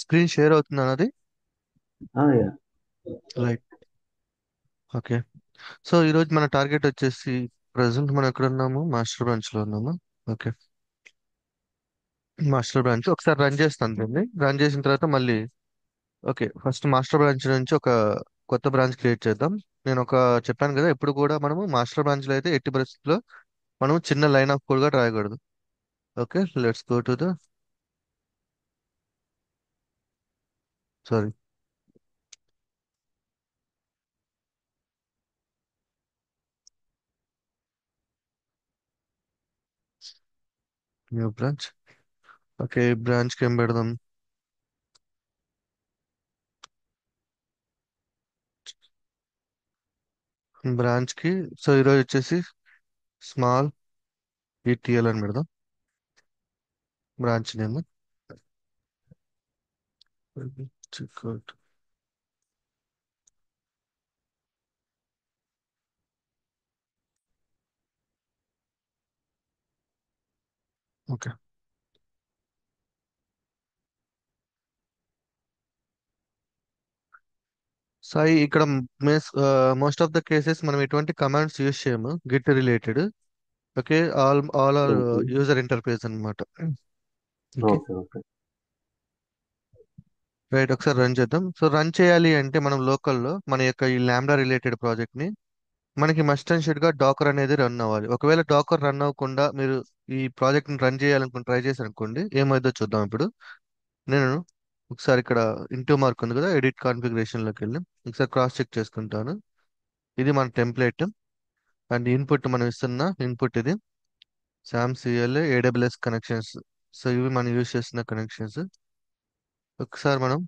Screen share అవుతుంది అన్నది. Yeah. Right. Okay. So ఈరోజు మన టార్గెట్ వచ్చేసి ప్రజెంట్ మనం ఎక్కడ ఉన్నాము, మాస్టర్ బ్రాంచ్ లో ఉన్నాము. ఓకే. మాస్టర్ బ్రాంచ్ ఒకసారి రన్ చేస్తాను దీన్ని. రన్ చేసిన తర్వాత మళ్ళీ ఓకే, ఫస్ట్ మాస్టర్ బ్రాంచ్ నుంచి ఒక కొత్త బ్రాంచ్ క్రియేట్ చేద్దాం. నేను ఒక చెప్పాను కదా, ఎప్పుడు కూడా మనము మాస్టర్ బ్రాంచ్ లో అయితే ఎట్టి పరిస్థితుల్లో మనం చిన్న లైన్ ఆఫ్ కోడ్ గా రాయకూడదు. Okay, let's go to the sorry new branch. Okay, branch కి ఏం పెడదాం? బ్రాంచ్ కి సో ఈరోజు వచ్చేసి స్మాల్ ఈటీఎల్ అని పెడదాం branch name. Checkout. Okay. Sai ఇక్కడ మోస్ట్ ఆఫ్ ద కేసెస్ మనం ఎటువంటి కమాండ్స్ యూజ్ చేయము git related. Okay, all are okay. User interface అన్నమాట. ఓకే. ఓకే. ఓకే. రైట్, ఒకసారి రన్ చేద్దాం. సో రన్ చేయాలి అంటే మనం లోకల్లో మన యొక్క ఈ ల్యాండా రిలేటెడ్ ప్రాజెక్ట్ ని మనకి మస్ట్ అండ్ షుడ్ గా డాకర్ అనేది రన్ అవ్వాలి. ఒకవేళ డాకర్ రన్ అవ్వకుండా మీరు ఈ ప్రాజెక్ట్ ని రన్ చేయాలనుకుని ట్రై చేశారు అనుకోండి, ఏమైందో చూద్దాం ఇప్పుడు. నేను ఒకసారి ఇక్కడ ఇంటూ మార్క్ ఉంది కదా, ఎడిట్ కాన్ఫిగరేషన్ లోకి వెళ్ళి ఒకసారి క్రాస్ చెక్ చేసుకుంటాను. ఇది మన టెంప్లెట్ అండ్ ఇన్పుట్ మనం ఇస్తున్న ఇన్పుట్ ఇది SAM CLI AWS connections. So ఇవి మనం యూజ్ చేస్తున్న కనెక్షన్స్. ఒకసారి మనం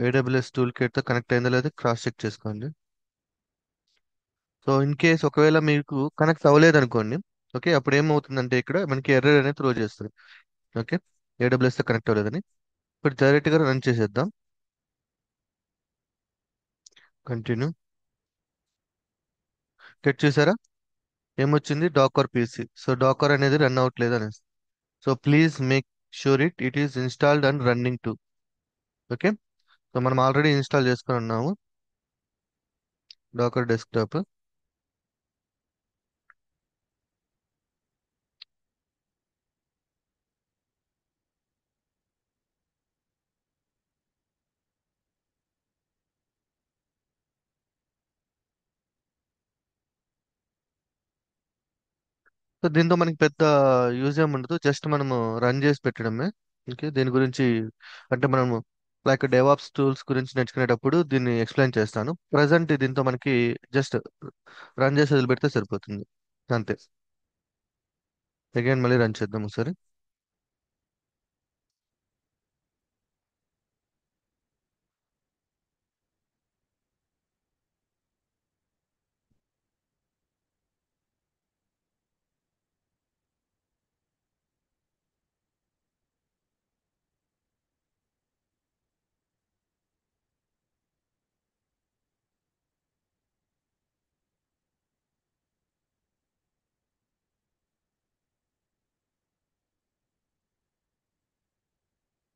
ఏడబ్ల్యూఎస్ టూల్ కిట్ తో కనెక్ట్ అయిందో లేదో క్రాస్ చెక్ చేసుకోండి. సో ఇన్ కేస్ ఒకవేళ మీకు కనెక్ట్ అవ్వలేదు అనుకోండి, ఓకే, అప్పుడు ఏమవుతుందంటే ఇక్కడ మనకి ఎర్రర్ అనేది త్రో చేస్తుంది. ఓకే, ఏడబ్ల్యూఎస్ తో కనెక్ట్ అవ్వలేదని. ఇప్పుడు డైరెక్ట్ గా రన్ చేసేద్దాం. కంటిన్యూ. చెక్ చేసారా ఏమొచ్చింది? Docker PC. సో డాకర్ అనేది రన్ అవ్వట్లేదు అనేసి. So please make sure it is installed and running too. Okay. So మనం ఆల్రెడీ ఇన్స్టాల్ చేసుకుని ఉన్నాము డాకర్ డెస్క్టాప్. సో దీంతో మనకి పెద్ద యూజ్ ఏమి ఉండదు, జస్ట్ మనము రన్ చేసి పెట్టడమే. ఓకే, దీని గురించి అంటే మనము లైక్ డెవాప్స్ టూల్స్ గురించి నేర్చుకునేటప్పుడు దీన్ని ఎక్స్ప్లెయిన్ చేస్తాను. ప్రజెంట్ దీంతో మనకి జస్ట్ రన్ చేసి వదిలిపెడితే సరిపోతుంది అంతే. అగైన్ మళ్ళీ రన్ చేద్దాం ఒకసారి.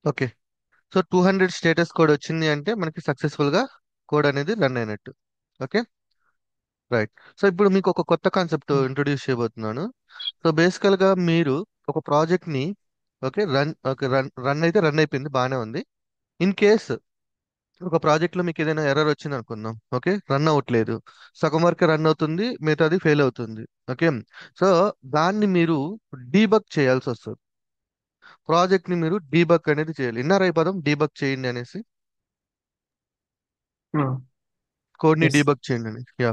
ఓకే. సో 200 స్టేటస్ కోడ్ వచ్చింది అంటే మనకి సక్సెస్ఫుల్ గా కోడ్ అనేది రన్ అయినట్టు. ఓకే. రైట్. సో ఇప్పుడు మీకు ఒక కొత్త కాన్సెప్ట్ ఇంట్రొడ్యూస్ చేయబోతున్నాను. సో బేసికల్ గా మీరు ఒక ప్రాజెక్ట్ ని ఓకే రన్ అయితే రన్ అయిపోయింది, బాగానే ఉంది. ఇన్ కేస్ ఒక ప్రాజెక్ట్ లో మీకు ఏదైనా ఎర్రర్ వచ్చింది అనుకుందాం. ఓకే, రన్ అవ్వట్లేదు, సగం వరకు రన్ అవుతుంది, మిగతాది ఫెయిల్ అవుతుంది. ఓకే. సో దాన్ని మీరు డీబగ్ చేయాల్సి వస్తుంది. ప్రాజెక్ట్ ని మీరు డీబగ్ అనేది చేయాలి. విన్నారా ఈ పదం డీబగ్ చేయండి అనేసి? కోడ్ ని ఎస్. డీబగ్ చేయండి అని. యా.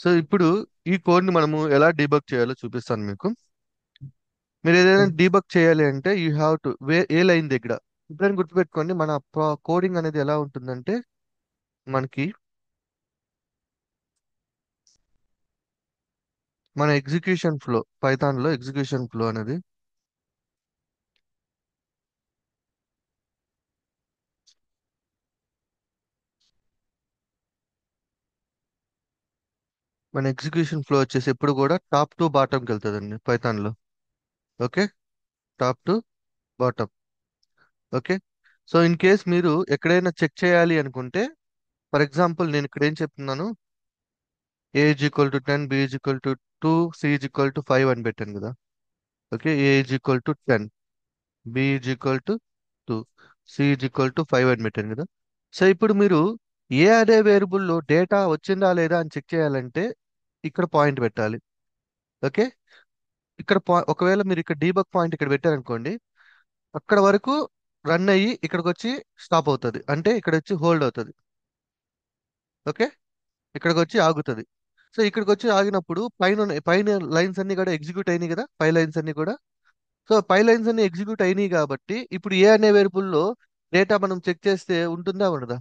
సో ఇప్పుడు ఈ కోడ్ ని మనము ఎలా డీబగ్ చేయాలో చూపిస్తాను మీకు. మీరు ఏదైనా డీబగ్ చేయాలి అంటే you have to A line దగ్గర ఇప్పుడైనా గుర్తుపెట్టుకోండి, మన కోడింగ్ అనేది ఎలా ఉంటుందంటే మనకి మన ఎగ్జిక్యూషన్ ఫ్లో, పైథాన్ లో ఎగ్జిక్యూషన్ ఫ్లో అనేది మన ఎగ్జిక్యూషన్ ఫ్లో వచ్చేసి ఎప్పుడు కూడా టాప్ టు బాటంకి వెళ్తుందండి పైథాన్లో. Okay, top to bottom. Okay, so in case మీరు ఎక్కడైనా చెక్ చేయాలి అనుకుంటే, ఫర్ ఎగ్జాంపుల్ నేను ఇక్కడ ఏం చెప్తున్నాను, A is equal to 10, B is equal to 2, C is equal to 5 అని పెట్టాను కదా. Okay, A is equal to 10, B is equal to 2, C is equal to 5 అని పెట్టాను కదా. సో ఇప్పుడు మీరు ఏ అదే వేరియబుల్లో డేటా వచ్చిందా లేదా అని చెక్ చేయాలంటే ఇక్కడ పాయింట్ పెట్టాలి. ఓకే, ఇక్కడ ఒకవేళ మీరు ఇక్కడ డీబగ్ పాయింట్ ఇక్కడ పెట్టారనుకోండి, అక్కడ వరకు రన్ అయ్యి ఇక్కడికి వచ్చి స్టాప్ అవుతుంది, అంటే ఇక్కడ వచ్చి హోల్డ్ అవుతుంది. ఓకే, ఇక్కడికి వచ్చి ఆగుతుంది. సో ఇక్కడికి వచ్చి ఆగినప్పుడు పైన లైన్స్ అన్ని కూడా ఎగ్జిక్యూట్ అయినాయి కదా, పై లైన్స్ అన్ని కూడా. సో పై లైన్స్ అన్ని ఎగ్జిక్యూట్ అయినాయి కాబట్టి ఇప్పుడు ఏ అనే వేరియబుల్లో డేటా మనం చెక్ చేస్తే ఉంటుందా ఉండదా?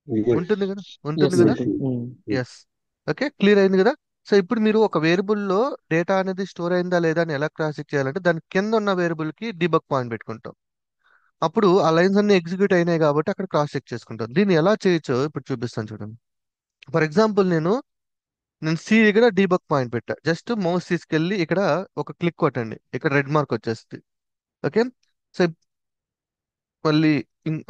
Yes. ఉంటుంది కదా, ఉంటుంది ఎస్ కదా. ఉంటుంది. Yes. ఎస్. ఓకే, క్లియర్ అయింది కదా. సో ఇప్పుడు మీరు ఒక వేరియబుల్లో డేటా అనేది స్టోర్ అయిందా లేదా అని ఎలా క్రాస్ చెక్ చేయాలంటే దాని కింద ఉన్న వేరియబుల్ కి డీబగ్ పాయింట్ పెట్టుకుంటాం. అప్పుడు ఆ లైన్స్ అన్ని ఎగ్జిక్యూట్ అయినాయి కాబట్టి అక్కడ క్రాస్ చెక్ చేసుకుంటాం. దీన్ని ఎలా చేయొచ్చో ఇప్పుడు చూపిస్తాను చూడండి. ఫర్ ఎగ్జాంపుల్ నేను సి దగ్గర డీబగ్ పాయింట్ పెట్టా, జస్ట్ మౌస్ తీసుకెళ్ళి ఇక్కడ ఒక క్లిక్ కొట్టండి, ఇక్కడ రెడ్ మార్క్ వచ్చేస్తుంది. ఓకే, సో మళ్ళీ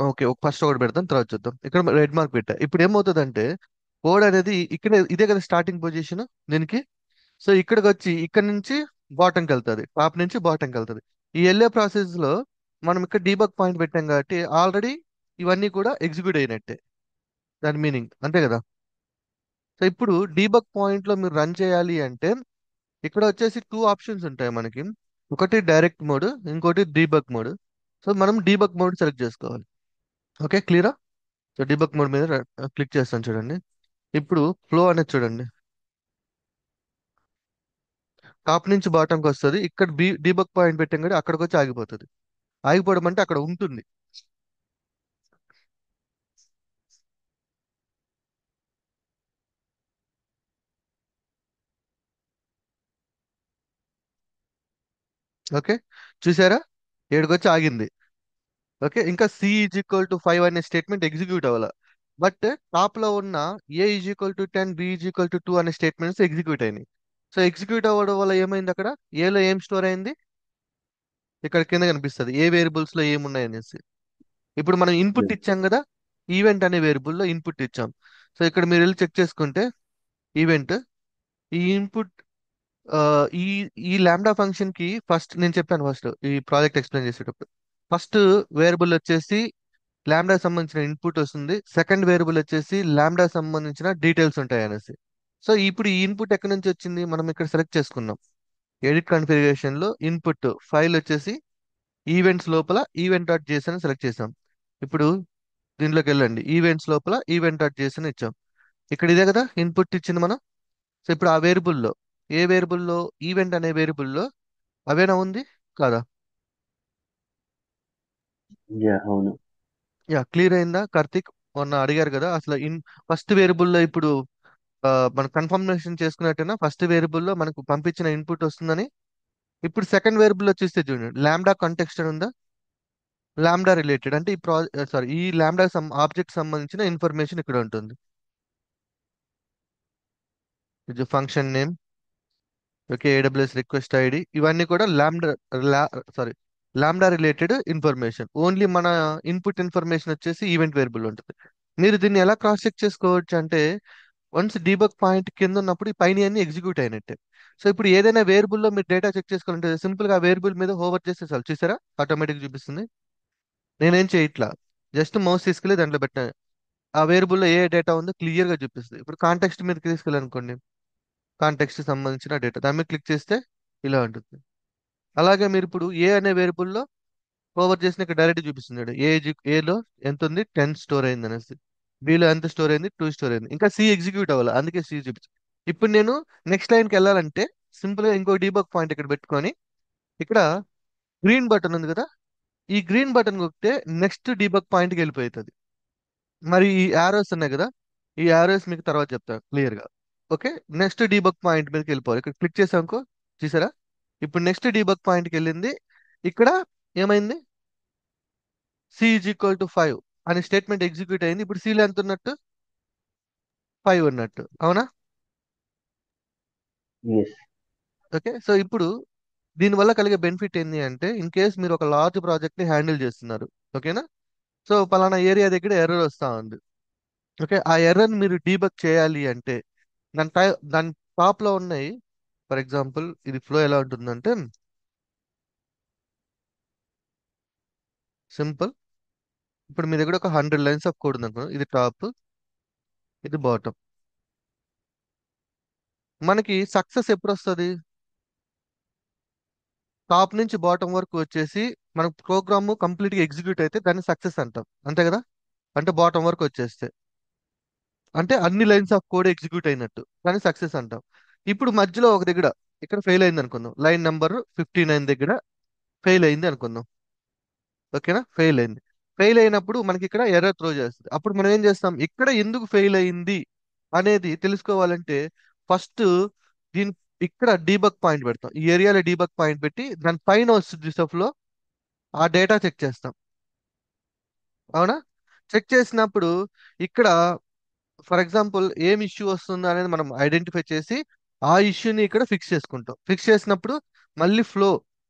ఓకే, ఫస్ట్ ఒకటి పెడతాం, తర్వాత చూద్దాం. ఇక్కడ రెడ్ మార్క్ పెట్టా, ఇప్పుడు ఏమవుతుందంటే కోడ్ అనేది ఇక్కడ ఇదే కదా స్టార్టింగ్ పొజిషన్ దీనికి. సో ఇక్కడికి వచ్చి ఇక్కడ నుంచి బాటంకి వెళ్తుంది, టాప్ నుంచి బాటంకి వెళ్తుంది. ఈ వెళ్ళే ప్రాసెస్ లో మనం ఇక్కడ డీబగ్ పాయింట్ పెట్టాం కాబట్టి ఆల్రెడీ ఇవన్నీ కూడా ఎగ్జిక్యూట్ అయినట్టే, దాని మీనింగ్ అంతే కదా. సో ఇప్పుడు డీబగ్ పాయింట్ లో మీరు రన్ చేయాలి అంటే ఇక్కడ వచ్చేసి టూ ఆప్షన్స్ ఉంటాయి మనకి, ఒకటి డైరెక్ట్ మోడ్, ఇంకోటి డీబగ్ మోడ్. సో మనం డీబగ్ మోడ్ సెలెక్ట్ చేసుకోవాలి. ఓకే, క్లియరా? సో డీబగ్ మోడ్ మీద క్లిక్ చేస్తాను చూడండి. ఇప్పుడు ఫ్లో అనేది చూడండి, టాప్ నుంచి బాటంకి వస్తుంది. ఇక్కడ డీబగ్ పాయింట్ పెట్టాం కదా, అక్కడికి వచ్చి ఆగిపోతుంది. ఆగిపోవడం అంటే అక్కడ ఉంటుంది. ఓకే, చూసారా, ఏడుకొచ్చి ఆగింది. ఓకే, ఇంకా సి ఈజ్ ఈక్వల్ టు 5 అనే స్టేట్మెంట్ ఎగ్జిక్యూట్ అవ్వాల. బట్ టాప్ లో ఉన్న A is equal to 10, B is equal to 2 అనే స్టేట్మెంట్స్ ఎగ్జిక్యూట్ అయినాయి. సో ఎగ్జిక్యూట్ అవ్వడం వల్ల ఏమైంది, అక్కడ ఏలో ఏం స్టోర్ అయింది, ఇక్కడ కింద కనిపిస్తుంది ఏ వేరియబుల్స్ లో ఏమున్నాయి అనేసి. ఇప్పుడు మనం ఇన్పుట్ Yes. ఇచ్చాం కదా, ఈవెంట్ అనే వేరియబుల్ లో ఇన్పుట్ ఇచ్చాం. సో ఇక్కడ మీరు వెళ్ళి చెక్ చేసుకుంటే ఈవెంట్, ఈ ఇన్పుట్, ఈ ఈ లాంబ్డా ఫంక్షన్ కి ఫస్ట్ నేను చెప్పాను, ఫస్ట్ ఈ ప్రాజెక్ట్ ఎక్స్ప్లెయిన్ చేసేటప్పుడు ఫస్ట్ వేరియబుల్ వచ్చేసి లాంబ్డా సంబంధించిన ఇన్పుట్ వస్తుంది, సెకండ్ వేరియబుల్ వచ్చేసి లాంబ్డా సంబంధించిన డీటెయిల్స్ ఉంటాయి అనేసి. సో ఇప్పుడు ఈ ఇన్పుట్ ఎక్కడి నుంచి వచ్చింది, మనం ఇక్కడ సెలెక్ట్ చేసుకున్నాం. ఎడిట్ కాన్ఫిగరేషన్ లో ఇన్పుట్ ఫైల్ వచ్చేసి ఈవెంట్స్ లోపల ఈవెంట్ డాట్ జేసన్ అని సెలెక్ట్ చేసాం. ఇప్పుడు దీనిలోకి వెళ్ళండి, ఈవెంట్స్ లోపల ఈవెంట్ డాట్ జేసన్ ఇచ్చాం. ఇక్కడ ఇదే కదా ఇన్పుట్ ఇచ్చింది మనం. సో ఇప్పుడు ఆ వేరియబుల్లో, ఏ వేరియబుల్లో, ఈవెంట్ అనే వేరియబుల్లో అవేనా ఉంది కాదా? Yeah, అవును. యా, క్లియర్ అయిందా కార్తీక్? మొన్న అడిగారు కదా అసలు ఫస్ట్ వేరియబుల్లో ఇప్పుడు మనం కన్ఫర్మేషన్ చేసుకున్నట్టేనా ఫస్ట్ వేరియబుల్లో మనకు పంపించిన ఇన్పుట్ వస్తుందని. ఇప్పుడు సెకండ్ వేరియబుల్లో చూస్తే చూడండి, లాంబ్డా కాంటెక్స్ట్ అని ఉందా, లాంబ్డా రిలేటెడ్ అంటే ఈ లాంబ్డా ఆబ్జెక్ట్ సంబంధించిన ఇన్ఫర్మేషన్ ఇక్కడ ఉంటుంది. ఇది function name, okay, AWS request ID, ఇవన్నీ కూడా sorry lambda related information. Only మన ఇన్పుట్ ఇన్ఫర్మేషన్ వచ్చేసి ఈవెంట్ వేరియబుల్ ఉంటుంది. మీరు దీన్ని ఎలా క్రాస్ చెక్ చేసుకోవచ్చు అంటే వన్స్ డీబగ్ పాయింట్ కింద ఉన్నప్పుడు ఈ పైన అన్ని ఎగ్జిక్యూట్ అయినట్టే. సో ఇప్పుడు ఏదైనా వేరియబుల్లో మీరు డేటా చెక్ చేసుకోవాలంటే సింపుల్ గా వేరియబుల్ మీద హోవర్ చేస్తే చాలు, చూసారా ఆటోమేటిక్ చూపిస్తుంది. నేనేం చేయట్లా, జస్ట్ మౌస్ తీసుకెళ్ళి దాంట్లో పెట్టాను, ఆ వేరియబుల్లో ఏ డేటా ఉందో క్లియర్ గా చూపిస్తుంది. ఇప్పుడు కాంటెక్స్ట్ మీద తీసుకెళ్ళాలనుకోండి, కాంటెక్స్ట్ సంబంధించిన డేటా దాని మీద క్లిక్ చేస్తే ఇలా ఉంటుంది. అలాగే మీరు ఇప్పుడు ఏ అనే వేరియబుల్లో ఓవర్ చేసిన ఇక్కడ డైరెక్ట్ చూపిస్తుంది, ఏలో ఎంత ఉంది, 10 స్టోర్ అయింది అనేసి, బిలో ఎంత స్టోర్ అయింది, 2 స్టోర్ అయింది, ఇంకా సి ఎగ్జిక్యూట్ అవ్వాలి అందుకే సి చూపించింది. ఇప్పుడు నేను నెక్స్ట్ లైన్కి వెళ్ళాలంటే సింపుల్ గా ఇంకో డీబగ్ పాయింట్ ఇక్కడ పెట్టుకొని ఇక్కడ గ్రీన్ బటన్ ఉంది కదా, ఈ గ్రీన్ బటన్ కొడితే నెక్స్ట్ డీబగ్ పాయింట్కి వెళ్ళిపోతుంది. మరి ఈ యారోస్ ఉన్నాయి కదా, ఈ యారోస్ మీకు తర్వాత చెప్తాను క్లియర్ గా. ఓకే, నెక్స్ట్ డీబగ్ పాయింట్ మీదకి వెళ్ళిపోవాలి, ఇక్కడ క్లిక్ చేసానుకో, చూసారా ఇప్పుడు నెక్స్ట్ డీబగ్ పాయింట్కి వెళ్ళింది. ఇక్కడ ఏమైంది, సి ఈజ్ ఈక్వల్ టు 5 అనే స్టేట్మెంట్ ఎగ్జిక్యూట్ అయింది. ఇప్పుడు సీలో ఎంత ఉన్నట్టు, ఫైవ్ ఉన్నట్టు, అవునా? Yes. ఓకే, సో ఇప్పుడు దీనివల్ల కలిగే బెనిఫిట్ ఏంటి అంటే, ఇన్ కేస్ మీరు ఒక లార్జ్ ప్రాజెక్ట్ ని హ్యాండిల్ చేస్తున్నారు, ఓకేనా? సో పలానా ఏరియా దగ్గర ఎర్రర్ వస్తా ఉంది. ఓకే, ఆ ఎర్రర్ మీరు డీబగ్ చేయాలి అంటే దాని టాప్ లో ఉన్నాయి. ఫర్ ఎగ్జాంపుల్ ఇది ఫ్లో ఎలా ఉంటుందంటే, సింపుల్. ఇప్పుడు మీ దగ్గర ఒక 100 లైన్స్ ఆఫ్ కోడ్ ఉంది అనుకో, ఇది టాప్, ఇది బాటమ్. మనకి సక్సెస్ ఎప్పుడు వస్తుంది? టాప్ నుంచి బాటమ్ వరకు వచ్చేసి మన ప్రోగ్రామ్ కంప్లీట్ గా ఎగ్జిక్యూట్ అయితే దాన్ని సక్సెస్ అంటాం, అంతే కదా? అంటే బాటమ్ వరకు వచ్చేస్తే, అంటే అన్ని లైన్స్ ఆఫ్ కోడ్ ఎగ్జిక్యూట్ అయినట్టు, దాన్ని సక్సెస్ అంటాం. ఇప్పుడు మధ్యలో ఒక దగ్గర ఇక్కడ ఫెయిల్ అయింది అనుకుందాం, లైన్ నెంబర్ 59 దగ్గర ఫెయిల్ అయింది అనుకుందాం. ఓకేనా, ఫెయిల్ అయింది. ఫెయిల్ అయినప్పుడు మనకి ఇక్కడ ఎర్రర్ త్రో చేస్తుంది. అప్పుడు మనం ఏం చేస్తాం, ఇక్కడ ఎందుకు ఫెయిల్ అయింది అనేది తెలుసుకోవాలంటే ఫస్ట్ దీని ఇక్కడ డీబగ్ పాయింట్ పెడతాం. ఈ ఏరియాలో డీబగ్ పాయింట్ పెట్టి దాని పైన వస్తుంది లో ఆ డేటా చెక్ చేస్తాం, అవునా? చెక్ చేసినప్పుడు ఇక్కడ ఫర్ ఎగ్జాంపుల్ ఏం ఇష్యూ వస్తుందో అనేది మనం ఐడెంటిఫై చేసి ఆ ఇష్యూని ఇక్కడ ఫిక్స్ చేసుకుంటాం. ఫిక్స్ చేసినప్పుడు మళ్ళీ ఫ్లో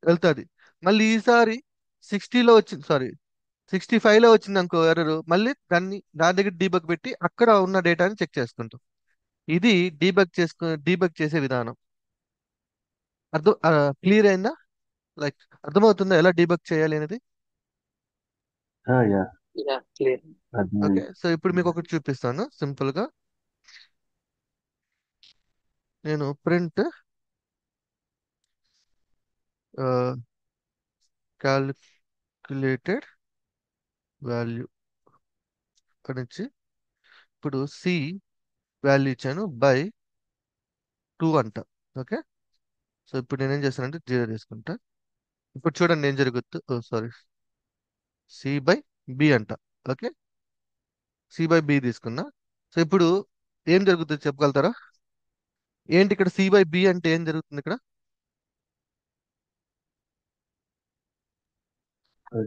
వెళ్తుంది. మళ్ళీ ఈసారి 60లో వచ్చింది, సారీ 65లో వచ్చింది అనుకో ఎర్రర్, మళ్ళీ దాని దగ్గర డీబగ్ పెట్టి అక్కడ ఉన్న డేటాని చెక్ చేసుకుంటాం. ఇది డీబగ్ చేసే విధానం. అర్థం క్లియర్ అయిందా? లైక్ అర్థమవుతుందా ఎలా డీబగ్ చేయాలి అనేది? Yeah. Clear. Okay, Admin. So ఇప్పుడు మీకు ఒకటి చూపిస్తాను సింపుల్ గా. నేను ప్రింట్ క్యాలిక్యులేటెడ్ వాల్యూ నుంచి ఇప్పుడు సి వాల్యూ ఇచ్చాను బై 2 అంట. ఓకే, సో ఇప్పుడు నేనేం చేస్తానంటే 0 తీసుకుంటా. ఇప్పుడు చూడండి ఏం జరుగుతుంది. ఓ సారీ, సి బై బి అంట. ఓకే, సి బై బి తీసుకున్నా. సో ఇప్పుడు ఏం జరుగుతుంది చెప్పగలుగుతారా? ఏంటి ఇక్కడ సి బై బి అంటే ఏం జరుగుతుంది ఇక్కడ?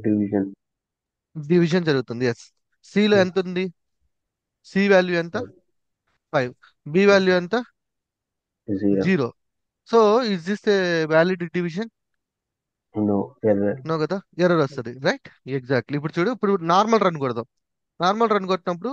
Division. డివిజన్ జరుగుతుంది, ఎస్. సిలో Yes. ఎంత ఉంది? సి వాల్యూ ఎంత? 5. B Yes. వాల్యూ ఎంత? Zero. 0. So is this a valid division? No error. No కదా, ఎర్రర్ వస్తుంది, రైట్? ఎగ్జాక్ట్లీ. ఇప్పుడు చూడు, ఇప్పుడు నార్మల్ రన్ కొడదాం. నార్మల్ రన్ కొట్టినప్పుడు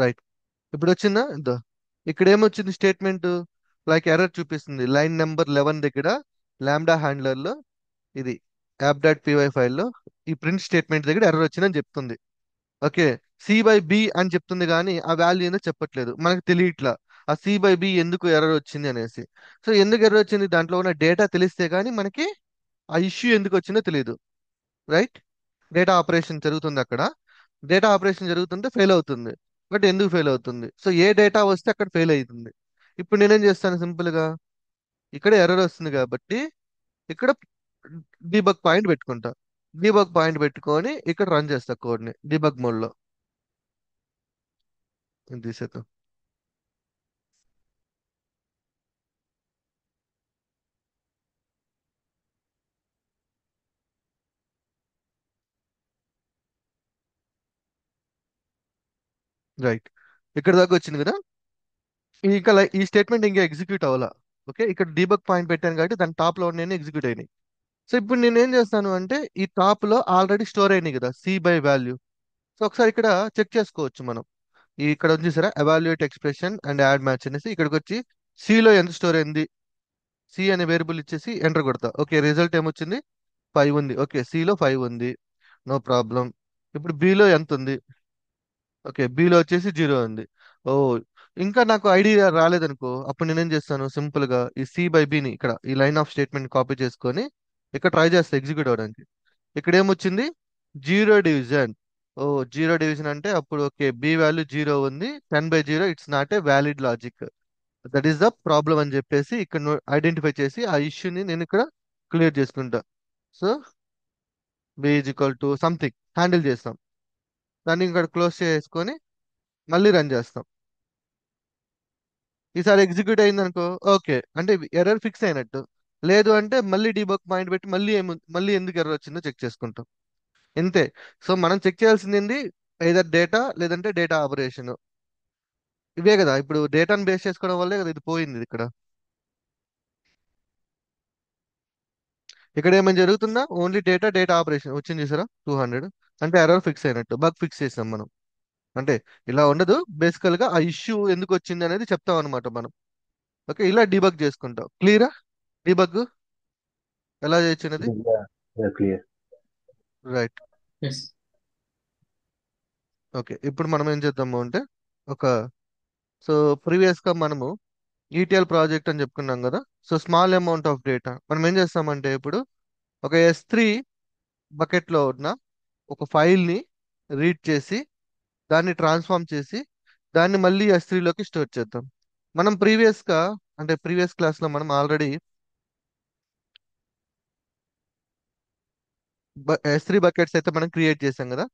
రైట్, ఇప్పుడు వచ్చిందా ఇంత? ఇక్కడ ఏమొచ్చింది స్టేట్మెంట్? లైక్ ఎర్రర్ చూపిస్తుంది లైన్ నెంబర్ 11 దగ్గర లాంబ్డా హ్యాండ్లర్ లో, ఇది యాప్ డాట్ పీవై ఫైల్లో ఈ ప్రింట్ స్టేట్మెంట్ దగ్గర ఎర్రర్ వచ్చిందని చెప్తుంది. ఓకే, సి బై బి అని చెప్తుంది కానీ ఆ వాల్యూ ఏందో చెప్పట్లేదు, మనకు తెలియట్లా ఆ సి బై బి ఎందుకు ఎర్రర్ వచ్చింది అనేసి. సో ఎందుకు ఎర్రర్ వచ్చింది, దాంట్లో ఉన్న డేటా తెలిస్తే కానీ మనకి ఆ ఇష్యూ ఎందుకు వచ్చిందో తెలియదు, రైట్? డేటా ఆపరేషన్ జరుగుతుంది అక్కడ, డేటా ఆపరేషన్ జరుగుతుంటే ఫెయిల్ అవుతుంది. బట్ ఎందుకు ఫెయిల్ అవుతుంది, సో ఏ డేటా వస్తే అక్కడ ఫెయిల్ అవుతుంది. ఇప్పుడు నేనేం చేస్తాను సింపుల్ గా, ఇక్కడ ఎర్రర్ వస్తుంది కాబట్టి ఇక్కడ డీబగ్ పాయింట్ పెట్టుకుంటా. డీబగ్ పాయింట్ పెట్టుకొని ఇక్కడ రన్ చేస్తా కోడ్ ని డీబగ్ మోడ్ లో. ఇది తీసేద్దాం. రైట్, ఇక్కడ దాకా వచ్చింది కదా. ఇంకా ఈ స్టేట్మెంట్ ఇంకా ఎగ్జిక్యూట్ అవ్వాలా. ఓకే, ఇక్కడ డీబగ్ పాయింట్ పెట్టాను కాబట్టి దాని టాప్ లో నేను ఎగ్జిక్యూట్ అయినాయి. సో ఇప్పుడు నేను ఏం చేస్తాను అంటే ఈ టాప్ లో ఆల్రెడీ స్టోర్ అయినాయి కదా సి బై వాల్యూ. సో ఒకసారి ఇక్కడ చెక్ చేసుకోవచ్చు మనం. ఇక్కడ ఉంది సరే, evaluate expression and add match అనేసి ఇక్కడికి వచ్చి C లో ఎంత స్టోర్ అయింది, సి అనే వేరియబుల్ ఇచ్చేసి ఎంటర్ కొడతా. ఓకే, రిజల్ట్ ఏమొచ్చింది? 5 ఉంది. ఓకే, C లో 5 ఉంది, నో ప్రాబ్లం. ఇప్పుడు B లో ఎంత ఉంది? ఓకే, B లో వచ్చేసి 0 ఉంది. ఓ, ఇంకా నాకు ఐడియా రాలేదనుకో, అప్పుడు నేనేం చేస్తాను సింపుల్ గా ఈ సి బై బిని ఇక్కడ ఈ లైన్ ఆఫ్ స్టేట్మెంట్ కాపీ చేసుకొని ఇక్కడ ట్రై చేస్తా ఎగ్జిక్యూట్ అవ్వడానికి. ఇక్కడ ఏమొచ్చింది? 0 డివిజన్. ఓ, 0 డివిజన్ అంటే అప్పుడు ఓకే, బి వాల్యూ 0 ఉంది, 10/0 it's not a valid logic, that is the problem అని చెప్పేసి ఇక్కడ ఐడెంటిఫై చేసి ఆ ఇష్యూని నేను ఇక్కడ క్లియర్ చేసుకుంటా. So B is equal to something handle చేస్తాం. దాన్ని ఇక్కడ క్లోజ్ చేసుకొని మళ్ళీ రన్ చేస్తాం. ఈసారి ఎగ్జిక్యూట్ అయింది అనుకో, ఓకే అంటే ఎర్రర్ ఫిక్స్ అయినట్టు. లేదు అంటే మళ్ళీ డీబగ్ పాయింట్ పెట్టి మళ్ళీ ఎందుకు ఎర్రర్ వచ్చిందో చెక్ చేసుకుంటాం. ఇంతే. సో మనం చెక్ చేయాల్సింది ఏంది? ఏదర్ డేటా లేదంటే డేటా ఆపరేషన్. ఇవే కదా, ఇప్పుడు డేటాను బేస్ చేసుకోవడం వల్లే కదా ఇది పోయింది ఇక్కడ. ఇక్కడ ఏమైనా జరుగుతుందా? ఓన్లీ డేటా ఆపరేషన్ వచ్చింది చూసారా 200. అంటే ఎర్రర్ ఫిక్స్ అయినట్టు, బగ్ ఫిక్స్ చేసాం మనం. అంటే ఇలా ఉండదు, బేసికల్ గా ఆ ఇష్యూ ఎందుకు వచ్చింది అనేది చెప్తాం అనమాట మనం. ఓకే, ఇలా డీబగ్ చేసుకుంటాం. క్లియరా? డీబగ్ ఎలా చేయొచ్చు అనేది. Yeah, yeah, clear. Right. Yes. Okay, ఇప్పుడు మనం ఏం చేద్దాము అంటే ఒక సో ప్రీవియస్ గా మనము ఈటీఎల్ ప్రాజెక్ట్ అని చెప్పుకున్నాం కదా. So small amount of data మనం ఏం చేస్తామంటే ఇప్పుడు ఒక S3 బకెట్ లో ఉన్న ఒక ఫైల్ ని రీడ్ చేసి దాన్ని ట్రాన్స్ఫార్మ్ చేసి దాన్ని మళ్ళీ S3 లోకి స్టోర్ చేద్దాం. మనం ప్రీవియస్ గా అంటే ప్రీవియస్ క్లాస్ లో మనం ఆల్రెడీ S3 బకెట్స్ అయితే మనం క్రియేట్ చేసాం కదా.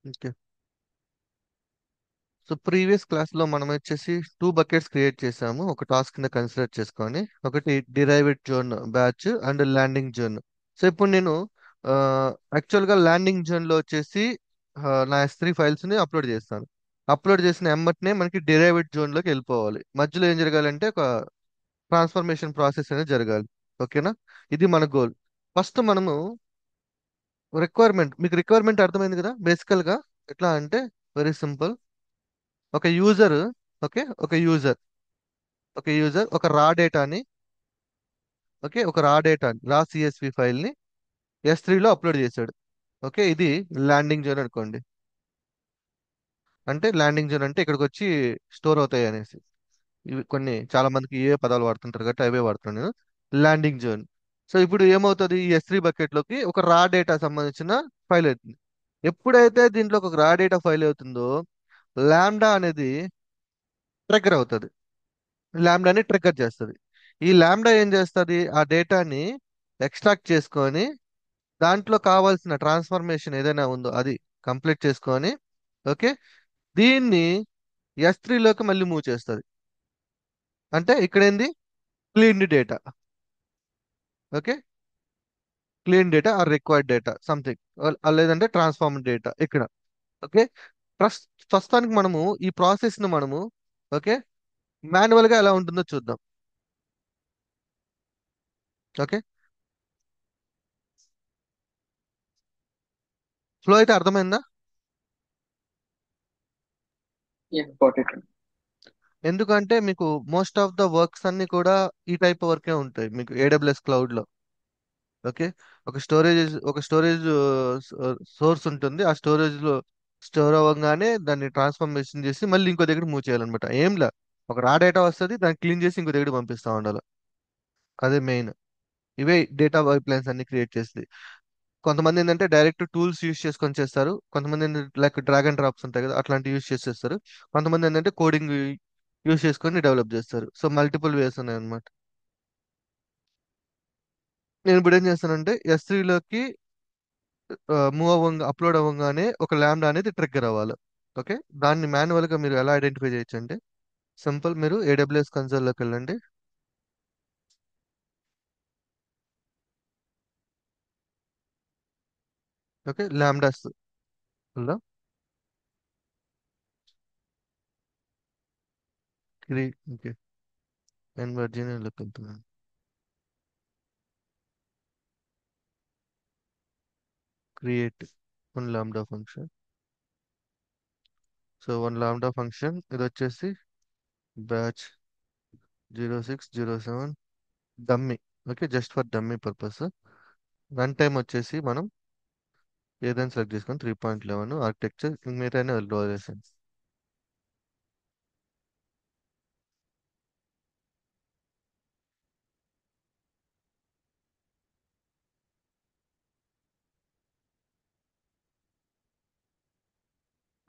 ఓకే. సో ప్రీవియస్ క్లాస్ లో మనం వచ్చేసి 2 బకెట్స్ క్రియేట్ చేసాము ఒక టాస్క్ కింద కన్సిడర్ చేసుకొని. ఒకటి derived zone batch and landing zone. So ఇప్పుడు నేను యాక్చువల్ గా ల్యాండింగ్ జోన్ లో వచ్చేసి నా S3 ఫైల్స్ ని అప్లోడ్ చేస్తాను. అప్లోడ్ చేసిన ఎమ్మటనే మనకి డిరైవ్డ్ జోన్ లోకి వెళ్ళిపోవాలి. మధ్యలో ఏం జరగాలంటే ఒక ట్రాన్స్ఫర్మేషన్ ప్రాసెస్ అనేది జరగాలి. ఓకేనా? ఇది మన గోల్. ఫస్ట్ మనము మీకు రిక్వైర్మెంట్ అర్థమైంది కదా. బేసికల్ గా ఎట్లా అంటే వెరీ సింపుల్. ఒక యూజర్ ఓకే ఒక యూజర్ ఒక రా డేటాని ఓకే ఒక రా CSV ఫైల్ ని S3 లో అప్లోడ్ చేశాడు. ఓకే, ఇది ల్యాండింగ్ జోన్ అనుకోండి. అంటే ల్యాండింగ్ జోన్ అంటే ఇక్కడికి వచ్చి స్టోర్ అవుతాయి అనేసి. ఇవి కొన్ని చాలా మందికి ఏ పదాలు వాడుతుంటారు కాబట్టి అవే వాడుతున్నాను నేను. Landing zone. సో ఇప్పుడు ఏమవుతుంది, ఈ S3 బకెట్ లోకి ఒక రా డేటా సంబంధించిన ఫైల్ అవుతుంది. ఎప్పుడైతే దీంట్లో ఒక రా డేటా ఫైల్ అవుతుందో లాంబ్డా అనేది ట్రిగ్గర్ అవుతుంది. లాంబ్డాని ట్రిగ్గర్ చేస్తుంది. ఈ లాంబ్డా ఏం చేస్తుంది, ఆ డేటాని ఎక్స్ట్రాక్ట్ చేసుకొని దాంట్లో కావాల్సిన ట్రాన్స్ఫర్మేషన్ ఏదైనా ఉందో అది కంప్లీట్ చేసుకొని ఓకే దీన్ని S3 లోకి మళ్ళీ మూవ్ చేస్తుంది. అంటే ఇక్కడ ఏంది, cleaned data. Okay, clean data or required data something, లేదంటే ట్రాన్స్ఫార్మ్ డేటా ఇక్కడ. ఓకే, ప్రస్- ప్రస్తుతానికి మనము ఈ ప్రాసెస్ ను మనము ఓకే మాన్యువల్ గా ఎలా ఉంటుందో చూద్దాం. ఓకే, ఫ్లో అయితే అర్థమైందా? Yeah got it. ఎందుకంటే మీకు మోస్ట్ ఆఫ్ ద వర్క్స్ అన్ని కూడా ఈ టైప్ వర్కే ఉంటాయి మీకు AWS క్లౌడ్ లో. ఓకే, ఒక స్టోరేజ్ సోర్స్ ఉంటుంది. ఆ స్టోరేజ్ లో స్టోర్ అవ్వగానే దాన్ని ట్రాన్స్ఫర్మేషన్ చేసి మళ్ళీ ఇంకో దగ్గర మూవ్ చేయాలన్నమాట. ఏంలా ఒక రా డేటా వస్తుంది, దాన్ని క్లీన్ చేసి ఇంకో దగ్గర పంపిస్తా ఉండాలి. అదే మెయిన్. ఇవే డేటా పైప్ లైన్స్ అన్ని క్రియేట్ చేస్తుంది. కొంతమంది ఏంటంటే డైరెక్ట్ టూల్స్ యూస్ చేసుకొని చేస్తారు. కొంతమంది లైక్ డ్రాగ్ అండ్ డ్రాప్స్ ఉంటాయి కదా, అట్లాంటి యూస్ చేసేస్తారు. కొంతమంది ఏంటంటే కోడింగ్ యూస్ చేసుకొని డెవలప్ చేస్తారు. సో మల్టిపుల్ వేస్ ఉన్నాయి అనమాట. నేను ఇప్పుడు ఏం చేస్తానంటే S3 లోకి అప్లోడ్ అవ్వగానే ఒక ల్యాండా అనేది ట్రిగ్గర్ అవ్వాలి. ఓకే, దాన్ని మాన్యువల్ గా మీరు ఎలా ఐడెంటిఫై చేయొచ్చు అంటే సింపుల్, మీరు AWS కన్సోల్ లోకి వెళ్ళండి. ఓకే, ల్యాండాస్ ఉందా? ఓకే, నేను వర్జీనియాలోకి వెళ్తున్నాను. Create one lambda function. So one lambda function ఇది వచ్చేసి batch 0607 dummy. Okay, just for dummy purpose. Run time వచ్చేసి మనం ఏదైనా సెలెక్ట్ చేసుకొని 3.11 ఆర్కిటెక్చర్ మిగతా వదిలేసాను.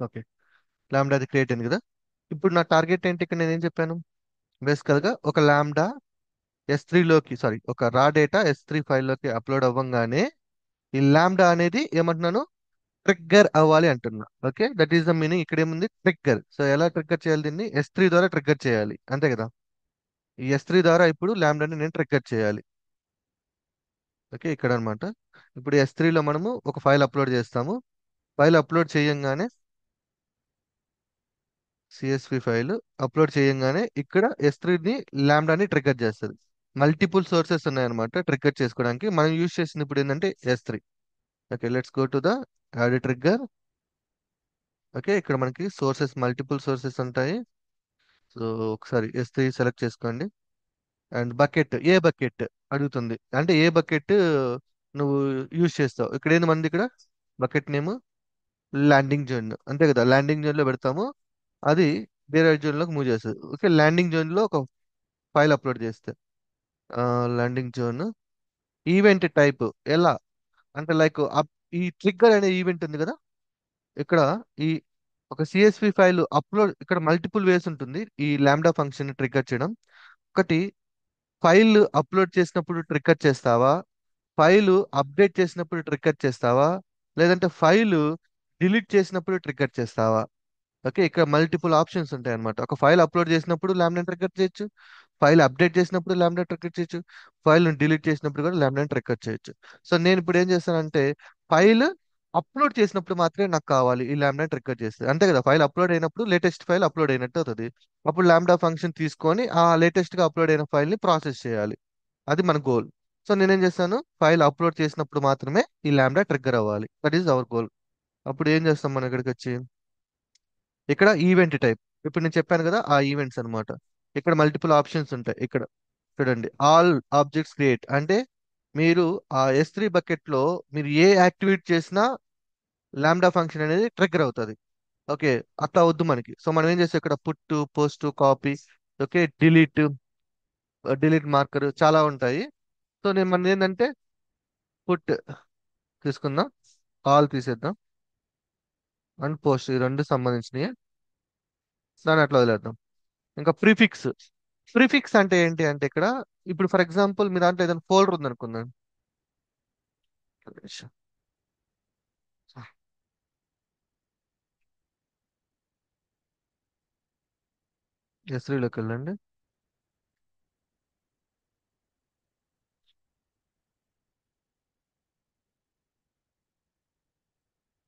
ఓకే, లాంబ్డా అది క్రియేట్ అయింది కదా. ఇప్పుడు నా టార్గెట్ ఏంటి, ఇక్కడ నేను ఏం చెప్పాను, బేసికల్ గా ఒక లాంబ్డా S3లోకి, సారీ, ఒక రా డేటా S3 ఫైల్లోకి అప్లోడ్ అవ్వగానే ఈ లాంబ్డా అనేది ఏమంటున్నాను, ట్రిగ్గర్ అవ్వాలి అంటున్నా. Okay, that is the meaning. ఇక్కడ ఏముంది, ట్రిగ్గర్. సో ఎలా ట్రిగ్గర్ చేయాలి, దీన్ని S3 ద్వారా ట్రిగ్గర్ చేయాలి, అంతే కదా. ఈ S3 ద్వారా ఇప్పుడు లాంబ్డాని నేను ట్రిగ్గర్ చేయాలి. ఓకే, ఇక్కడ అన్నమాట. ఇప్పుడు S3లో మనము ఒక ఫైల్ అప్లోడ్ చేస్తాము. ఫైల్ అప్లోడ్ చేయంగానే, CSV ఫైల్ అప్లోడ్ చేయంగానే ఇక్కడ S3ని లాంబ్డాని ట్రిగ్గర్ చేస్తుంది. మల్టిపుల్ సోర్సెస్ ఉన్నాయన్నమాట ట్రిగ్గర్ చేసుకోవడానికి. మనం యూజ్ చేసింది ఇప్పుడు ఏంటంటే S3. Okay, let's go to the add trigger. Okay, ఇక్కడ మనకి సోర్సెస్, మల్టిపుల్ సోర్సెస్ ఉంటాయి. సో ఒకసారి S3 సెలెక్ట్ చేసుకోండి. అండ్ బకెట్, ఏ బకెట్ అడుగుతుంది, అంటే ఏ బకెట్ నువ్వు యూజ్ చేస్తావు. ఇక్కడ ఏంది మనది, ఇక్కడ బకెట్ నేమ్ ల్యాండింగ్ జోన్, అంతే కదా. ల్యాండింగ్ జోన్ లో పెడతాము, అది వేరే జోన్ లోకి మూవ్ చేస్తుంది. ఓకే, ల్యాండింగ్ జోన్ లో ఒక ఫైల్ అప్లోడ్ చేస్తే, ల్యాండింగ్ జోన్ ఈవెంట్ టైప్ ఎలా అంటే, లైక్ ఈ ట్రిగ్గర్ అనే ఈవెంట్ ఉంది కదా ఇక్కడ, ఈ ఒక CSV ఫైల్ అప్లోడ్, ఇక్కడ మల్టిపుల్ వేస్ ఉంటుంది ఈ లాంబ్డా ఫంక్షన్ ట్రిగ్గర్ చేయడం. ఒకటి, ఫైల్ అప్లోడ్ చేసినప్పుడు ట్రిగ్గర్ చేస్తావా, ఫైల్ అప్డేట్ చేసినప్పుడు ట్రిగ్గర్ చేస్తావా, లేదంటే ఫైల్ డిలీట్ చేసినప్పుడు ట్రిగ్గర్ చేస్తావా. ఓకే, ఇక్కడ మల్టిపుల్ ఆప్షన్స్ ఉంటాయి అన్నమాట. ఒక ఫైల్ అప్లోడ్ చేసినప్పుడు లాంబ్డా ట్రిగ్గర్ చేయొచ్చు, ఫైల్ అప్డేట్ చేసినప్పుడు లాంబ్డా ట్రిగ్గర్ చేయొచ్చు, ఫైల్ డిలీట్ చేసినప్పుడు కూడా లాంబ్డా ట్రిగ్గర్ చేయొచ్చు. సో నేను ఇప్పుడు ఏం చేస్తానంటే, ఫైల్ అప్లోడ్ చేసినప్పుడు మాత్రమే నాకు కావాలి ఈ లాంబ్డా ట్రిగ్గర్ చేస్తే, అంతే కదా. ఫైల్ అప్లోడ్ అయినప్పుడు లేటెస్ట్ ఫైల్ అప్లోడ్ అయినట్టు అవుతుంది. అప్పుడు లాంబ్డా ఫంక్షన్ తీసుకొని ఆ లేటెస్ట్ గా అప్లోడ్ అయిన ఫైల్ ని ప్రాసెస్ చేయాలి. అది మన గోల్. సో నేనేం చేస్తాను, ఫైల్ అప్లోడ్ చేసినప్పుడు మాత్రమే ఈ లాంబ్డా ట్రిగ్గర్ అవ్వాలి. That is our goal. అప్పుడు ఏం చేస్తాం మనం ఇక్కడికి వచ్చి, ఇక్కడ ఈవెంట్ టైప్, ఇప్పుడు నేను చెప్పాను కదా ఆ ఈవెంట్స్ అన్నమాట. ఇక్కడ మల్టిపుల్ ఆప్షన్స్ ఉంటాయి. ఇక్కడ చూడండి, ఆల్ ఆబ్జెక్ట్స్ క్రియేట్ అంటే, మీరు ఆ S3 బకెట్ లో మీరు ఏ యాక్టివేట్ చేసినా లాంబ్డా ఫంక్షన్ అనేది ట్రిగ్గర్ అవుతుంది. ఓకే, అట్లా వద్దు మనకి. సో మనం ఏం చేస్తాం, ఇక్కడ put, post, copy, okay, delete, delete marker చాలా ఉంటాయి. సో నేను మన ఏంటంటే పుట్ తీసుకుందాం, ఆల్ తీసేద్దాం, అండ్ పోస్ట్, ఈ రెండు సంబంధించినవి, దాన్ని అట్లా వదిలేద్దాం. ఇంకా ప్రిఫిక్స్. ప్రిఫిక్స్ అంటే ఏంటి అంటే, ఇక్కడ ఇప్పుడు ఫర్ ఎగ్జాంపుల్ మీ దాంట్లో ఏదైనా ఫోల్డర్ ఉందనుకుందాం. S3లోకి వెళ్ళండి.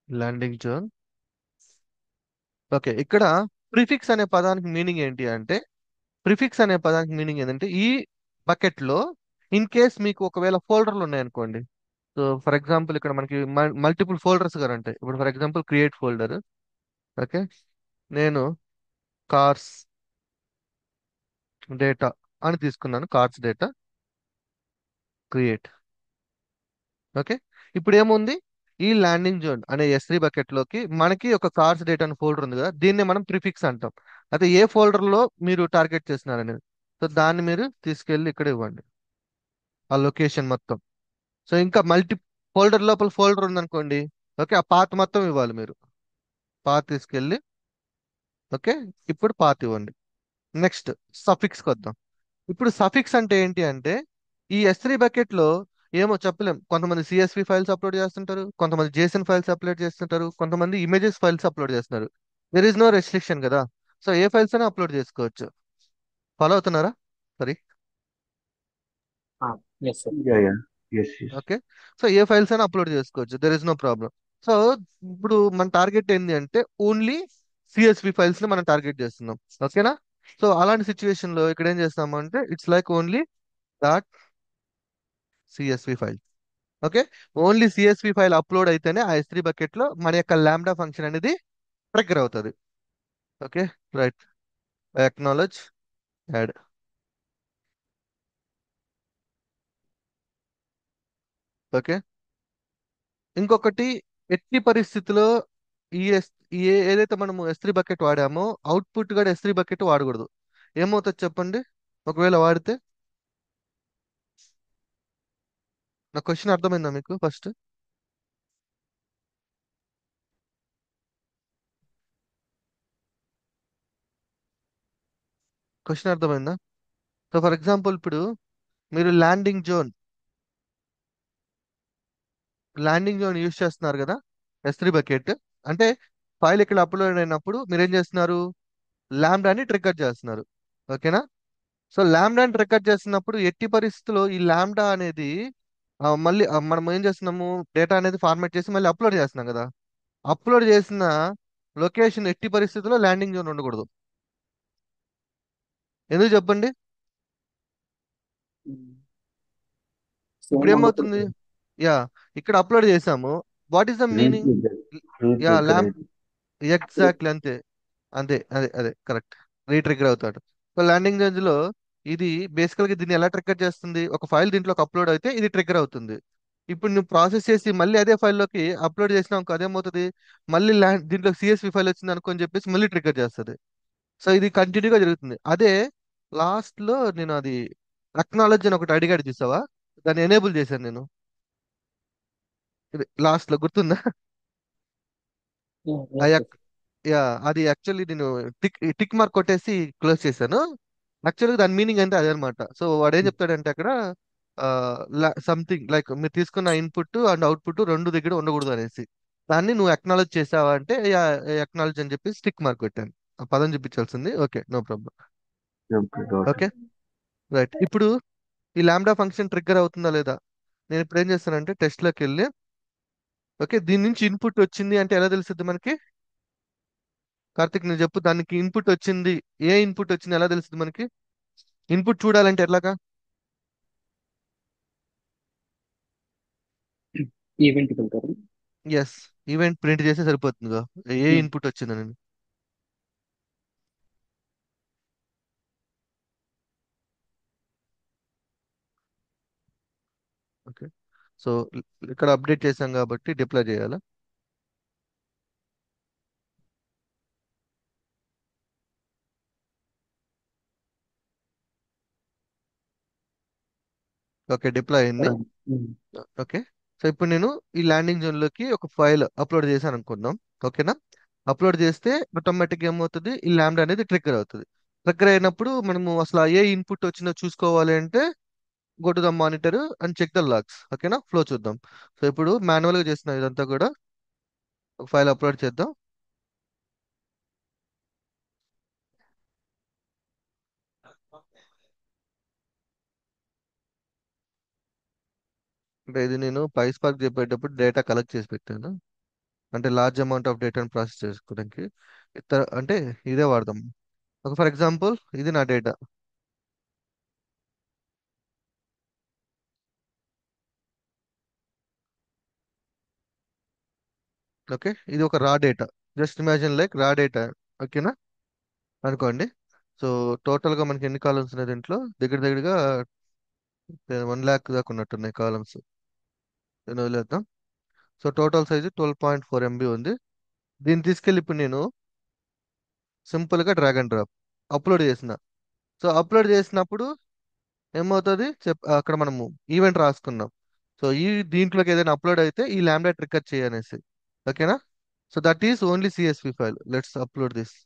Landing zone. ఓకే, ఇక్కడ ప్రిఫిక్స్ అనే పదానికి మీనింగ్ ఏంటి అంటే, ప్రిఫిక్స్ అనే పదానికి మీనింగ్ ఏంటంటే, ఈ బకెట్ లో ఇన్ కేస్ మీకు ఒకవేళ ఫోల్డర్లు ఉన్నాయనుకోండి. సో ఫర్ ఎగ్జాంపుల్ ఇక్కడ మనకి మల్టిపుల్ ఫోల్డర్స్ గారు ఉంటాయి. ఇప్పుడు for example create folder. Okay, నేను కార్స్ డేటా అని తీసుకున్నాను, కార్స్ డేటా క్రియేట్. ఓకే, ఇప్పుడు ఏముంది, ఈ ల్యాండింగ్ జోన్ అనే S3 బకెట్ లోకి మనకి ఒక కార్స్ డేటా అనే ఫోల్డర్ ఉంది కదా, దీన్ని మనం ప్రిఫిక్స్ అంటాం. అయితే ఏ ఫోల్డర్ లో మీరు టార్గెట్ చేస్తున్నారనేది, సో దాన్ని మీరు తీసుకెళ్ళి ఇక్కడ ఇవ్వండి, ఆ లొకేషన్ మొత్తం. సో ఇంకా ఫోల్డర్ లోపల ఫోల్డర్ ఉందనుకోండి, ఓకే, ఆ పాత్ మొత్తం ఇవ్వాలి మీరు. పాత్ తీసుకెళ్ళి, ఓకే, ఇప్పుడు పాత్ ఇవ్వండి. నెక్స్ట్ సఫిక్స్కి వద్దాం. ఇప్పుడు సఫిక్స్ అంటే ఏంటి అంటే, ఈ S3 బకెట్ లో ఏమో చెప్పలేం, కొంతమంది CSV ఫైల్స్ అప్లోడ్ చేస్తుంటారు, కొంతమంది JSON ఫైల్స్ అప్లోడ్ చేస్తుంటారు, కొంతమంది ఇమేజెస్ ఫైల్స్ అప్లోడ్ చేస్తున్నారు. దెర్ ఇస్ నో రెస్ట్రిక్షన్ కదా. సో ఏ ఫైల్స్ అయినా అప్లోడ్ చేసుకోవచ్చు. ఫాలో అవుతున్నారా? సరే. Yes, sir. Yeah, yeah. Yes, yes. Okay, so ఏ ఫైల్స్ అయినా అప్లోడ్ చేసుకోవచ్చు, there is no problem. So ఇప్పుడు మన టార్గెట్ ఏంటి అంటే, ఓన్లీ CSV ఫైల్స్ ని మనం టార్గెట్ చేస్తున్నాం. ఓకేనా. సో అలాంటి సిచ్యువేషన్ లో ఇక్కడ ఏం చేస్తాము అంటే, it's like only dot CSV file. Okay, only CSV file upload అయితేనే ఆ S3 బకెట్ లో మన యొక్క లాంబ్డా ఫంక్షన్ అనేది ట్రిగ్గర్ అవుతుంది. Okay, right, acknowledge, add. Okay, ఇంకొకటి ఎట్టి పరిస్థితిలో ఈ ఎస్ ఏదైతే మనము S3 బకెట్ వాడామో అవుట్పుట్ కూడా S3 బకెట్ వాడకూడదు. ఏమవుతుంది చెప్పండి ఒకవేళ వాడితే? నా క్వశ్చన్ అర్థమైందా మీకు? ఫస్ట్ క్వశ్చన్ అర్థమైందా? సో ఫర్ ఎగ్జాంపుల్ ఇప్పుడు మీరు ల్యాండింగ్ జోన్ యూస్ చేస్తున్నారు కదా, S3 బకెట్. అంటే ఫైల్ ఇక్కడ అప్లోడ్ అయినప్పుడు మీరు ఏం చేస్తున్నారు? ల్యాంబ్డాని ట్రిగ్గర్ చేస్తున్నారు. ఓకేనా? సో ల్యాంబ్డాని ట్రిగ్గర్ చేస్తున్నప్పుడు ఎట్టి పరిస్థితుల్లో ఈ ల్యాంబ్డా అనేది మళ్ళీ మనం ఏం చేస్తున్నాము, డేటా అనేది ఫార్మాట్ చేసి మళ్ళీ అప్లోడ్ చేస్తున్నాం కదా. అప్లోడ్ చేసిన లొకేషన్ ఎట్టి పరిస్థితుల్లో ల్యాండింగ్ జోన్ ఉండకూడదు. ఎందుకు చెప్పండి? ఇప్పుడు సేమ్ ఏమవుతుంది? ఉండకూడదు. యా, ఇక్కడ అప్లోడ్ చేసాము. What is the meaning? Retrigger. Yeah, Retrigger. Exactly అంతే. అంతే, అదే అదే కరెక్ట్. రీట్రిగ్గర్ అవుతాడు. సో ల్యాండింగ్ రేంజ్ లో ఇది బేసికల్ గా దీన్ని ఎలా ట్రిగ్గర్ చేస్తుంది? ఒక ఫైల్ దీంట్లోకి అప్లోడ్ అయితే ఇది ట్రిగ్గర్ అవుతుంది. ఇప్పుడు నువ్వు ప్రాసెస్ చేసి మళ్ళీ అదే ఫైల్లోకి అప్లోడ్ చేసినా ఇంకో అదేమవుతుంది? మళ్ళీ దీంట్లో CSV ఫైల్ వచ్చింది అనుకొని చెప్పేసి మళ్ళీ ట్రిగ్గర్ చేస్తుంది. సో ఇది కంటిన్యూగా జరుగుతుంది. అదే లాస్ట్ లో నేను అది అక్నాలెడ్జ్ అని ఒకటి అడిగాడు చూసావా, దాన్ని ఎనేబుల్ చేశాను నేను. ఇది లాస్ట్ లో గుర్తుందా? Yeah, ఆ yes, yes. యా, అది యాక్చువల్లీ నేను టిక్ టిక్ మార్క్ కొట్టేసి క్లోజ్ చేశాను. యాక్చువల్గా దాని మీనింగ్ అంటే అదే అనమాట. సో వాడు ఏం చెప్తాడంటే అక్కడ సంథింగ్ లైక్ మీరు తీసుకున్న ఇన్పుట్ అండ్ అవుట్పుట్ రెండు దగ్గర ఉండకూడదు అనేసి, దాన్ని నువ్వు అక్నాలెడ్జ్ చేసావా అంటే అక్నాలెడ్జ్ అని చెప్పి స్టిక్ మార్క్ పెట్టాను. ఆ పదం చూపించాల్సింది. Okay, no problem. Okay, got it. Okay, right. ఇప్పుడు ఈ లాంబ్డా ఫంక్షన్ ట్రిగ్గర్ అవుతుందా లేదా? నేను ఇప్పుడు ఏం చేస్తానంటే టెస్ట్లోకి వెళ్ళి, ఓకే, దీని నుంచి ఇన్పుట్ వచ్చింది అంటే ఎలా తెలుస్తుంది మనకి? కార్తిక్ నేను చెప్పు, దానికి ఇన్పుట్ వచ్చింది, ఏ ఇన్పుట్ వచ్చింది ఎలా తెలుస్తుంది మనకి? ఇన్పుట్ చూడాలంటే ఎలాగా? ఈవెంట్ కి వెళ్తారు. ఎస్, ఈవెంట్ ప్రింట్ చేస్తే సరిపోతుందిగా ఏ ఇన్పుట్ వచ్చిందని. ఓకే, సో ఇక్కడ అప్డేట్ చేసాం కాబట్టి డిప్లాయ్ చేయాలా? ఓకే, డిప్లాయ్ అయింది. ఓకే, సో ఇప్పుడు నేను ఈ ల్యాండింగ్ జోన్ లోకి ఒక ఫైల్ అప్లోడ్ చేశాను అనుకుందాం. ఓకేనా? అప్లోడ్ చేస్తే ఆటోమేటిక్ ఏమవుతుంది, ఈ ల్యాంబ్డా అనేది ట్రిగ్గర్ అవుతుంది. ట్రిగ్గర్ అయినప్పుడు మనము అసలు ఏ ఇన్పుట్ వచ్చిందో చూసుకోవాలి అంటే go to the monitor and check the logs. ఓకేనా? ఫ్లో చూద్దాం. సో ఇప్పుడు మాన్యువల్ గా చేస్తున్నాం ఇదంతా కూడా. ఒక ఫైల్ అప్లోడ్ చేద్దాం. అంటే ఇది నేను పైస్పార్క్ చెప్పేటప్పుడు డేటా కలెక్ట్ చేసి పెట్టాను. అంటే లార్జ్ అమౌంట్ ఆఫ్ డేటాను ప్రాసెస్ చేసుకోవడానికి అంటే ఇదే వాడదాం. ఒక ఫర్ ఎగ్జాంపుల్ ఇది నా డేటా. ఓకే, ఇది ఒక రా డేటా. జస్ట్ ఇమాజిన్ లైక్ రా డేటా. ఓకేనా అనుకోండి. సో టోటల్ గా మనకి ఎన్ని కాలమ్స్ ఉన్నాయి దీంట్లో? దగ్గర దగ్గరగా 1 lakh దాకా ఉన్నట్టున్నాయి కాలమ్స్. నేను వదిలేద్దాం. సో టోటల్ సైజు 12.4 MB ఉంది. దీన్ని తీసుకెళ్ళి ఇప్పుడు నేను సింపుల్ గా డ్రాగ్ అండ్ డ్రాప్ అప్లోడ్ చేసిన. సో అప్లోడ్ చేసినప్పుడు ఏమవుతుంది అక్కడ మనము ఈవెంట్ రాసుకున్నాం. సో దీంట్లోకి ఏదైనా అప్లోడ్ అయితే ఈ ల్యాంబ్డా ట్రిగ్గర్ చేయనేసి. ఓకేనా? So that is only CSV file. Let's upload this.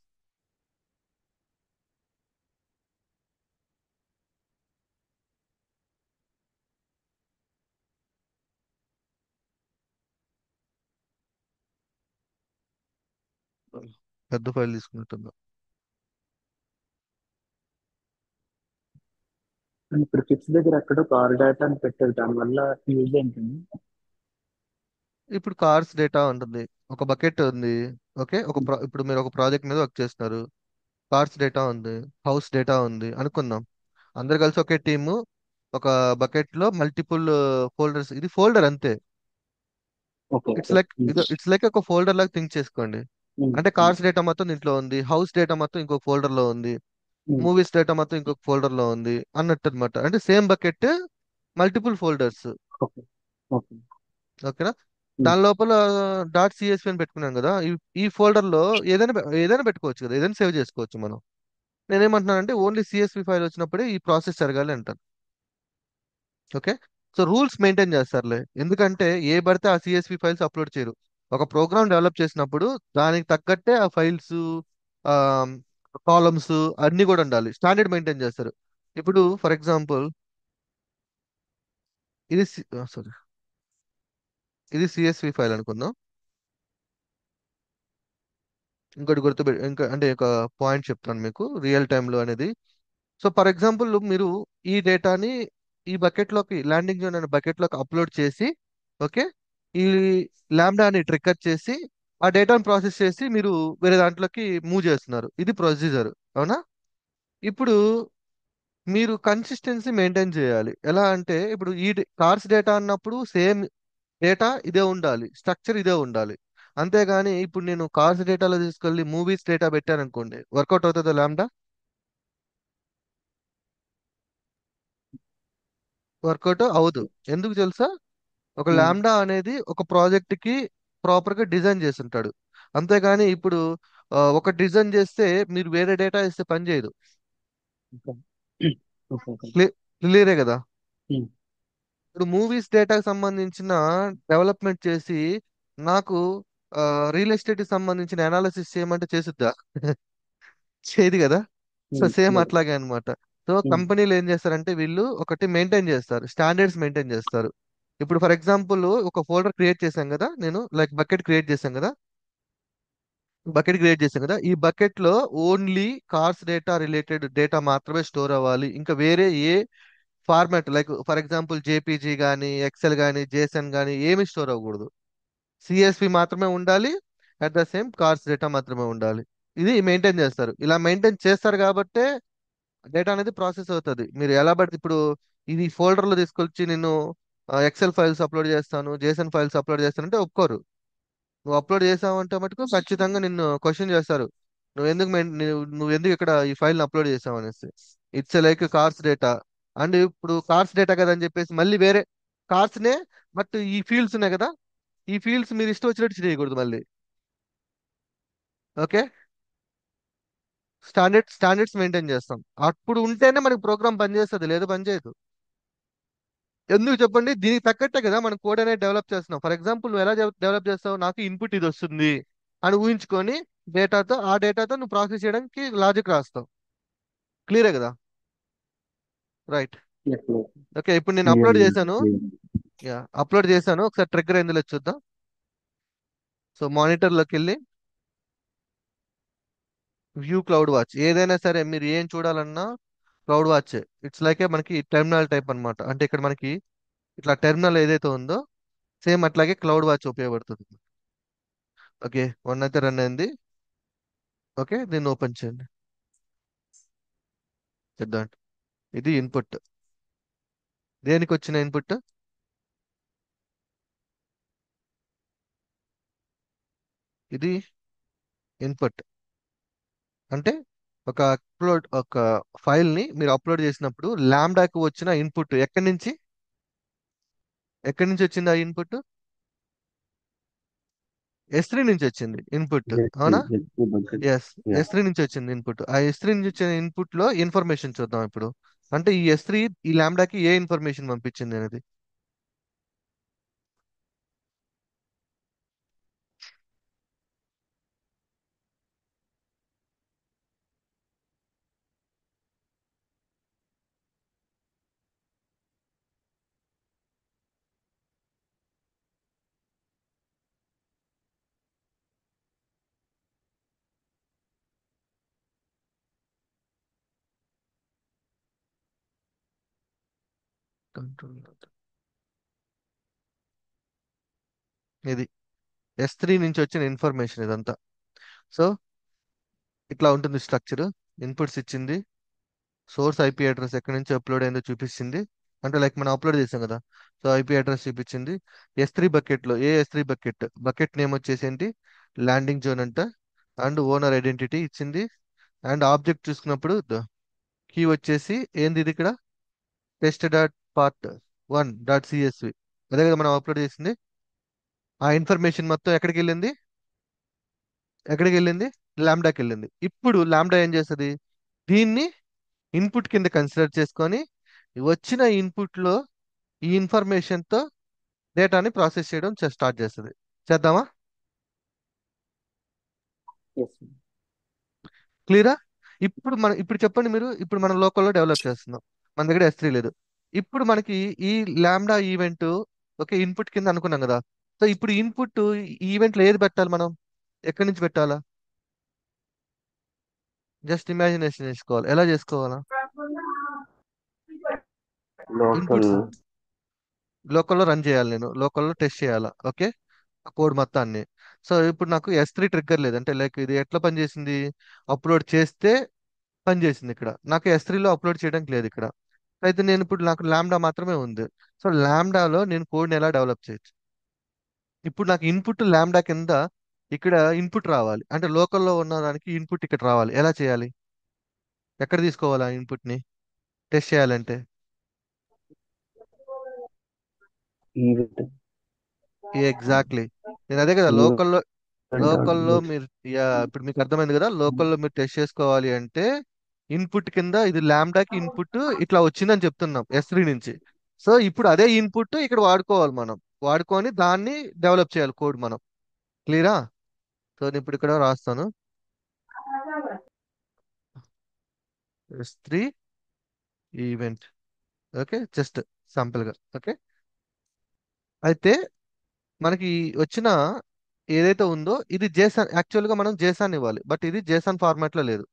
పెద్ద ఫైల్ తీసుకున్నట్టున్నా. ఇప్పుడు ఫిక్స్ దగ్గర ఎక్కడో కార్ డేటా అని పెట్టారు, దానివల్ల యూజ్ ఏంటండి? ఇప్పుడు కార్స్ డేటా ఉంటుంది, ఒక బకెట్ ఉంది. ఓకే, ఇప్పుడు మీరు ఒక ప్రాజెక్ట్ మీద వర్క్ చేస్తున్నారు. కార్స్ డేటా ఉంది, హౌస్ డేటా ఉంది అనుకుందాం. అందరు కలిసి ఒకే టీము ఒక బకెట్ లో మల్టిపుల్ ఫోల్డర్స్. ఇది ఫోల్డర్ అంతే. Okay, it's okay. Like it's like ఒక ఫోల్డర్ లాగా థింక్ చేసుకోండి. అంటే కార్స్ డేటా మొత్తం దీంట్లో ఉంది, హౌస్ డేటా మొత్తం ఇంకొక ఫోల్డర్ లో ఉంది, మూవీస్ డేటా మొత్తం ఇంకొక ఫోల్డర్ లో ఉంది అన్నట్టు అనమాట. అంటే same bucket, multiple folders. Okay, okay. ఓకేనా? దాని లోపల డాట్ సిఎస్వి అని పెట్టుకున్నాం కదా, ఈ ఫోల్డర్ లో ఏదైనా పెట్టుకోవచ్చు కదా, ఏదైనా సేవ్ చేసుకోవచ్చు మనం. నేనేమంటున్నానంటే ఓన్లీ సిఎస్వి ఫైల్ వచ్చినప్పుడే ఈ ప్రాసెస్ జరగాలి అంటాను. ఓకే. సో రూల్స్ మెయింటైన్ చేస్తారులే, ఎందుకంటే ఏ పడితే ఆ సిఎస్వి ఫైల్స్ అప్లోడ్ చేయరు. ఒక ప్రోగ్రామ్ డెవలప్ చేసినప్పుడు దానికి తగ్గట్టే ఆ ఫైల్స్, కాలమ్స్ అన్ని కూడా ఉండాలి, స్టాండర్డ్ మెయింటైన్ చేస్తారు. ఇప్పుడు ఫర్ ఎగ్జాంపుల్ ఇది సారీ, ఇది సిఎస్వి ఫైల్ అనుకుందాం. ఇంకోటి ఇంకా అంటే ఒక పాయింట్ చెప్తాను మీకు రియల్ టైంలో అనేది. సో ఫర్ ఎగ్జాంపుల్ మీరు ఈ డేటాని ఈ బకెట్లోకి, ల్యాండింగ్ జోన్ అనే బకెట్లోకి అప్లోడ్ చేసి, ఓకే, ఈ ల్యాండాని ట్రిక్కర్ చేసి ఆ డేటాను ప్రాసెస్ చేసి మీరు వేరే దాంట్లోకి మూవ్ చేస్తున్నారు. ఇది ప్రొసీజర్, అవునా? ఇప్పుడు మీరు కన్సిస్టెన్సీ మెయింటైన్ చేయాలి. ఎలా అంటే ఇప్పుడు ఈ కార్స్ డేటా అన్నప్పుడు సేమ్ డేటా ఇదే ఉండాలి, స్ట్రక్చర్ ఇదే ఉండాలి. అంతేగాని ఇప్పుడు నేను కార్స్ డేటాలో తీసుకెళ్ళి మూవీస్ డేటా పెట్టాను అనుకోండి, వర్కౌట్ అవుతుందా ల్యాండా? వర్కౌట్ అవ్వదు. ఎందుకు తెలుసా? ఒక ల్యాండా అనేది ఒక ప్రాజెక్ట్ కి ప్రాపర్ గా డిజైన్ చేసి ఉంటాడు. అంతేగాని ఇప్పుడు ఒక డిజైన్ చేస్తే మీరు వేరే డేటా ఇస్తే పని చేయదు. ఓకే. క్లియరే కదా? ఇప్పుడు మూవీస్ డేటాకి సంబంధించిన డెవలప్మెంట్ చేసి నాకు రియల్ ఎస్టేట్ కి సంబంధించిన అనాలిసిస్ చేయమంటే చేసుద్దా? చేయదు కదా. సో సేమ్ అట్లాగే అన్నమాట. సో కంపెనీలు ఏం చేస్తారంటే వీళ్ళు ఒకటి మెయింటైన్ చేస్తారు, స్టాండర్డ్స్ మెయింటైన్ చేస్తారు. ఇప్పుడు ఫర్ ఎగ్జాంపుల్ ఒక ఫోల్డర్ క్రియేట్ చేశాం కదా, నేను లైక్ బకెట్ క్రియేట్ చేశాం కదా, ఈ బకెట్ లో only cars data related data మాత్రమే స్టోర్ అవ్వాలి. ఇంకా వేరే ఏ format like for example JPG కానీ, ఎక్సెల్ కానీ, జేసన్ కానీ ఏమి స్టోర్ అవ్వకూడదు. సిఎస్వి మాత్రమే ఉండాలి. At the same cars data మాత్రమే ఉండాలి. ఇది మెయింటైన్ చేస్తారు. ఇలా మెయింటైన్ చేస్తారు కాబట్టే డేటా అనేది ప్రాసెస్ అవుతుంది. మీరు ఎలా పడితే ఇప్పుడు ఇది ఫోల్డర్ లో తీసుకొచ్చి నేను ఎక్సెల్ ఫైల్స్ అప్లోడ్ చేస్తాను, జేసన్ ఫైల్స్ అప్లోడ్ చేస్తాను అంటే ఒప్పుకోరు. నువ్వు అప్లోడ్ చేసావంటే మటుకు ఖచ్చితంగా నిన్ను క్వశ్చన్ చేస్తారు. నువ్వు ఎందుకు ఇక్కడ ఈ ఫైల్ అప్లోడ్ చేసావు అనేసి. It's like cars data. And ఇప్పుడు కార్స్ డేటా కదా అని చెప్పేసి మళ్ళీ వేరే కార్స్ నే, బట్ ఈ ఫీల్డ్స్ ఉన్నాయి కదా, ఈ ఫీల్డ్స్ మీరు ఇష్టం వచ్చినట్టు చేయకూడదు మళ్ళీ. ఓకే. స్టాండర్డ్స్ మెయింటైన్ చేస్తాం. అప్పుడు ఉంటేనే మనకి ప్రోగ్రామ్ పనిచేస్తుంది, లేదు పనిచేయదు. ఎందుకు చెప్పండి? దీనికి తగ్గట్టే కదా మనం కోడ్ అనేది డెవలప్ చేస్తున్నాం. ఫర్ ఎగ్జాంపుల్ నువ్వు ఎలా డెవలప్ చేస్తావు, నాకు ఇన్పుట్ ఇది వస్తుంది అని ఊహించుకొని ఆ డేటాతో నువ్వు ప్రాసెస్ చేయడానికి లాజిక్ రాస్తావు. క్లియరే కదా? రైట్. ఓకే. ఇప్పుడు నేను అప్లోడ్ చేశాను. యా, అప్లోడ్ చేశాను. ఒకసారి ట్రిగ్గర్ అయిందో లేదో చూద్దాం. సో మానిటర్లోకి వెళ్ళి వ్యూ క్లౌడ్ వాచ్, ఏదైనా సరే మీరు ఏం చూడాలన్నా క్లౌడ్ వాచ్. ఇట్స్ లైక్ మనకి టెర్మినల్ టైప్ అన్నమాట. అంటే ఇక్కడ మనకి ఇట్లా టెర్మినల్ ఏదైతే ఉందో సేమ్ అట్లాగే క్లౌడ్ వాచ్ ఉపయోగపడుతుంది. ఓకే, వన్ అయితే రన్ అయింది. ఓకే, దీన్ని ఓపెన్ చేయండి. చేద్దాం. ఇది ఇన్పుట్. దేనికి వచ్చిన ఇన్పుట్? ఇది ఇన్పుట్ అంటే ఒక ఫైల్ ని మీరు అప్లోడ్ చేసినప్పుడు ల్యాండాకి వచ్చిన ఇన్పుట్ ఎక్కడి నుంచి వచ్చింది ఆ ఇన్పుట్? S3 నుంచి వచ్చింది ఇన్పుట్, అవునా? ఎస్, S3 నుంచి వచ్చింది ఇన్పుట్. ఆ S3 నుంచి వచ్చిన ఇన్పుట్ లో ఇన్ఫర్మేషన్ చూద్దాం ఇప్పుడు. అంటే ఈ S3 ఈ ల్యాండాకి ఏ ఇన్ఫర్మేషన్ పంపించింది అనేది. కంట్రోల్, ఇది S3 నుంచి వచ్చిన ఇన్ఫర్మేషన్ ఇదంతా. సో ఇట్లా ఉంటుంది స్ట్రక్చర్. ఇన్పుట్స్ ఇచ్చింది, సోర్స్ ఐపీ అడ్రస్ ఎక్కడి నుంచి అప్లోడ్ అయిందో చూపిస్తుంది. అంటే లైక్ మనం అప్లోడ్ చేసాం కదా, సో ఐపీ అడ్రస్ చూపించింది. S3 బకెట్ లో S3 బకెట్ నేమ్ వచ్చేసి ఏంటి? ల్యాండింగ్ జోన్ అంట. అండ్ ఓనర్ ఐడెంటిటీ ఇచ్చింది. అండ్ ఆబ్జెక్ట్ చూసుకున్నప్పుడు కీ వచ్చేసి ఏంది ఇది ఇక్కడ? Test dot part 1 dot CSV. అదే కదా మనం అప్లోడ్ చేసింది. ఆ ఇన్ఫర్మేషన్ మొత్తం ఎక్కడికి వెళ్ళింది? ఎక్కడికి వెళ్ళింది? లాంబ్డాకి వెళ్ళింది. ఇప్పుడు లాంబ్డా ఏం చేస్తుంది? దీన్ని ఇన్పుట్ కింద కన్సిడర్ చేసుకొని వచ్చిన ఇన్పుట్ లో ఈ ఇన్ఫర్మేషన్ తో డేటాని ప్రాసెస్ చేయడం స్టార్ట్ చేస్తుంది. చేద్దామా? yes, క్లియరా? ఇప్పుడు చెప్పండి మీరు. ఇప్పుడు మనం లోకల్లో డెవలప్ చేస్తున్నాం, మన దగ్గర S3 లేదు. ఇప్పుడు మనకి ఈ లాంబ్డా ఈవెంట్ ఓకే ఇన్పుట్ కింద అనుకున్నాం కదా. సో ఇప్పుడు ఇన్పుట్ ఈవెంట్ లో ఏది పెట్టాలి మనం? ఎక్కడి నుంచి పెట్టాలా? జస్ట్ ఇమాజినేషన్ చేసుకోవాలి. ఎలా చేసుకోవాలా? ఇన్పుట్స్ local, లోకల్లో రన్ చేయాలి, నేను లోకల్లో టెస్ట్ చేయాలా. ఓకే, ఆ కోడ్ మొత్తాన్ని. సో ఇప్పుడు నాకు S3 ట్రిగ్గర్ లేదు అంటే లైక్ ఇది ఎట్లా పనిచేసింది? అప్లోడ్ చేస్తే పనిచేసింది. ఇక్కడ నాకు S3లో అప్లోడ్ చేయడానికి లేదు ఇక్కడ. అయితే నేను ఇప్పుడు నాకు లాంబ్డా మాత్రమే ఉంది. సో లాంబ్డాలో నేను కోడ్ని ఎలా డెవలప్ చేయొచ్చు? ఇప్పుడు నాకు ఇన్పుట్ లాంబ్డా కింద ఇక్కడ ఇన్పుట్ రావాలి అంటే లోకల్లో ఉన్న దానికి ఇన్పుట్ ఇక్కడ రావాలి. ఎలా చేయాలి? ఎక్కడ తీసుకోవాలి ఆ ఇన్పుట్ ని టెస్ట్ చేయాలంటే? event, exactly. నేను అదే కదా event లోకల్లో. dot లోకల్లో get, మీరు ఇప్పుడు మీకు అర్థమైంది కదా, లోకల్లో మీరు టెస్ట్ చేసుకోవాలి అంటే ఇన్పుట్ కింద ఇది లాంబ్డాకి ఇన్పుట్ ఇట్లా వచ్చిందని చెప్తున్నాం S3 నుంచి. సో ఇప్పుడు అదే ఇన్పుట్ ఇక్కడ వాడుకోవాలి మనం. వాడుకొని దాన్ని డెవలప్ చేయాలి కోడ్ మనం. క్లియరా? సో నేను ఇప్పుడు ఇక్కడ రాస్తాను S3 event. Okay, just simple గా. ఓకే, అయితే మనకి వచ్చిన ఏదైతే ఉందో ఇది జేసన్. యాక్చువల్ గా మనం జేసన్ ఇవ్వాలి, బట్ ఇది జేసన్ ఫార్మాట్ లో లేదు.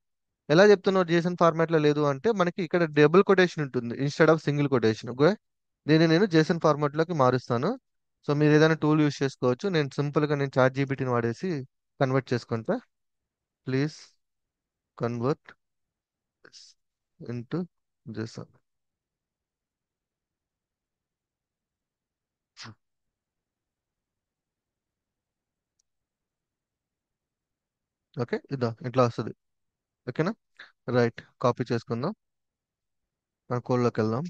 ఎలా చెప్తున్నావు జేసన్ ఫార్మాట్ లో లేదు అంటే? మనకి ఇక్కడ డబుల్ కొటేషన్ ఉంటుంది instead of single quotation. Okay, దీన్ని నేను జేసన్ ఫార్మాట్ లోకి మారుస్తాను. సో మీరు ఏదైనా టూల్ యూస్ చేసుకోవచ్చు. నేను సింపుల్ గా నేను చాట్ జీపీటీని వాడేసి కన్వర్ట్ చేసుకుంటా. Please convert into Jason. Okay, ఇదా ఇట్లా వస్తుంది. ఓకేనా? రైట్, కాపీ చేసుకుందాం. మన కోడ్లోకి వెళ్దాం.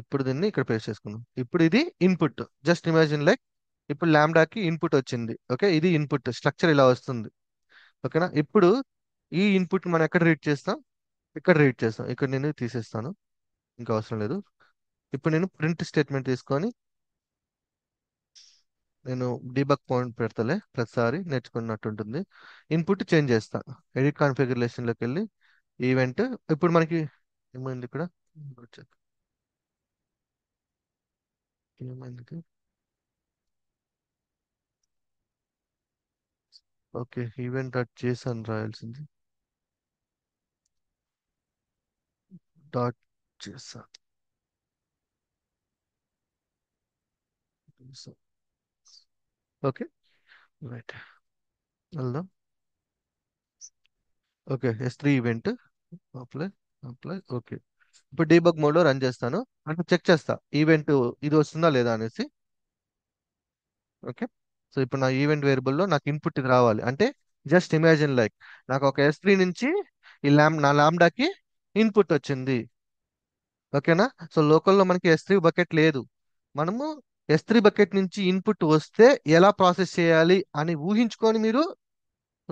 ఇప్పుడు దీన్ని ఇక్కడ పేస్ట్ చేసుకుందాం. ఇప్పుడు ఇది ఇన్పుట్. జస్ట్ ఇమాజిన్ లైక్ ఇప్పుడు లాంబ్డాకి ఇన్పుట్ వచ్చింది. ఓకే, ఇది ఇన్పుట్ స్ట్రక్చర్ ఇలా వస్తుంది. ఓకేనా? ఇప్పుడు ఈ ఇన్పుట్ మనం ఎక్కడ రీడ్ చేస్తాం? ఇక్కడ రీడ్ చేస్తాం. ఇక్కడ నేను తీసేస్తాను, ఇంకా అవసరం లేదు. ఇప్పుడు నేను ప్రింట్ స్టేట్మెంట్ తీసుకొని నేను డీబగ్ పాయింట్ పెడతలే, ప్రతిసారి నేర్చుకున్నట్టు ఉంటుంది. ఇన్పుట్ చేంజ్ చేస్తా. ఎడిట్ కాన్ఫిగరేషన్లోకి వెళ్ళి ఈవెంట్. ఇప్పుడు మనకి ఏమైంది ఇక్కడ? ఏమైంది ఇది? ఓకే, ఈవెంట్ డాట్ జేసన్ రాయాల్సింది. Dot JSON. ఓకే, రైట్, వెళ్దాం. Okay, S3 event apply. Apply. Okay, ఇప్పుడు డీబగ్ మోడ్ లో రన్ చేస్తాను. అంటే చెక్ చేస్తా ఈవెంట్ ఇది వస్తుందా లేదా అనేసి. ఓకే, సో ఇప్పుడు నా ఈవెంట్ వేరియబుల్లో నాకు ఇన్పుట్ ఇది రావాలి అంటే జస్ట్ ఇమాజిన్ లైక్ నాకు ఒక S3 నుంచి నా లాంబ్డాకి ఇన్పుట్ వచ్చింది. ఓకేనా? సో లోకల్లో మనకి S3 బకెట్ లేదు. మనము S3 బకెట్ నుంచి ఇన్పుట్ వస్తే ఎలా ప్రాసెస్ చేయాలి అని ఊహించుకొని మీరు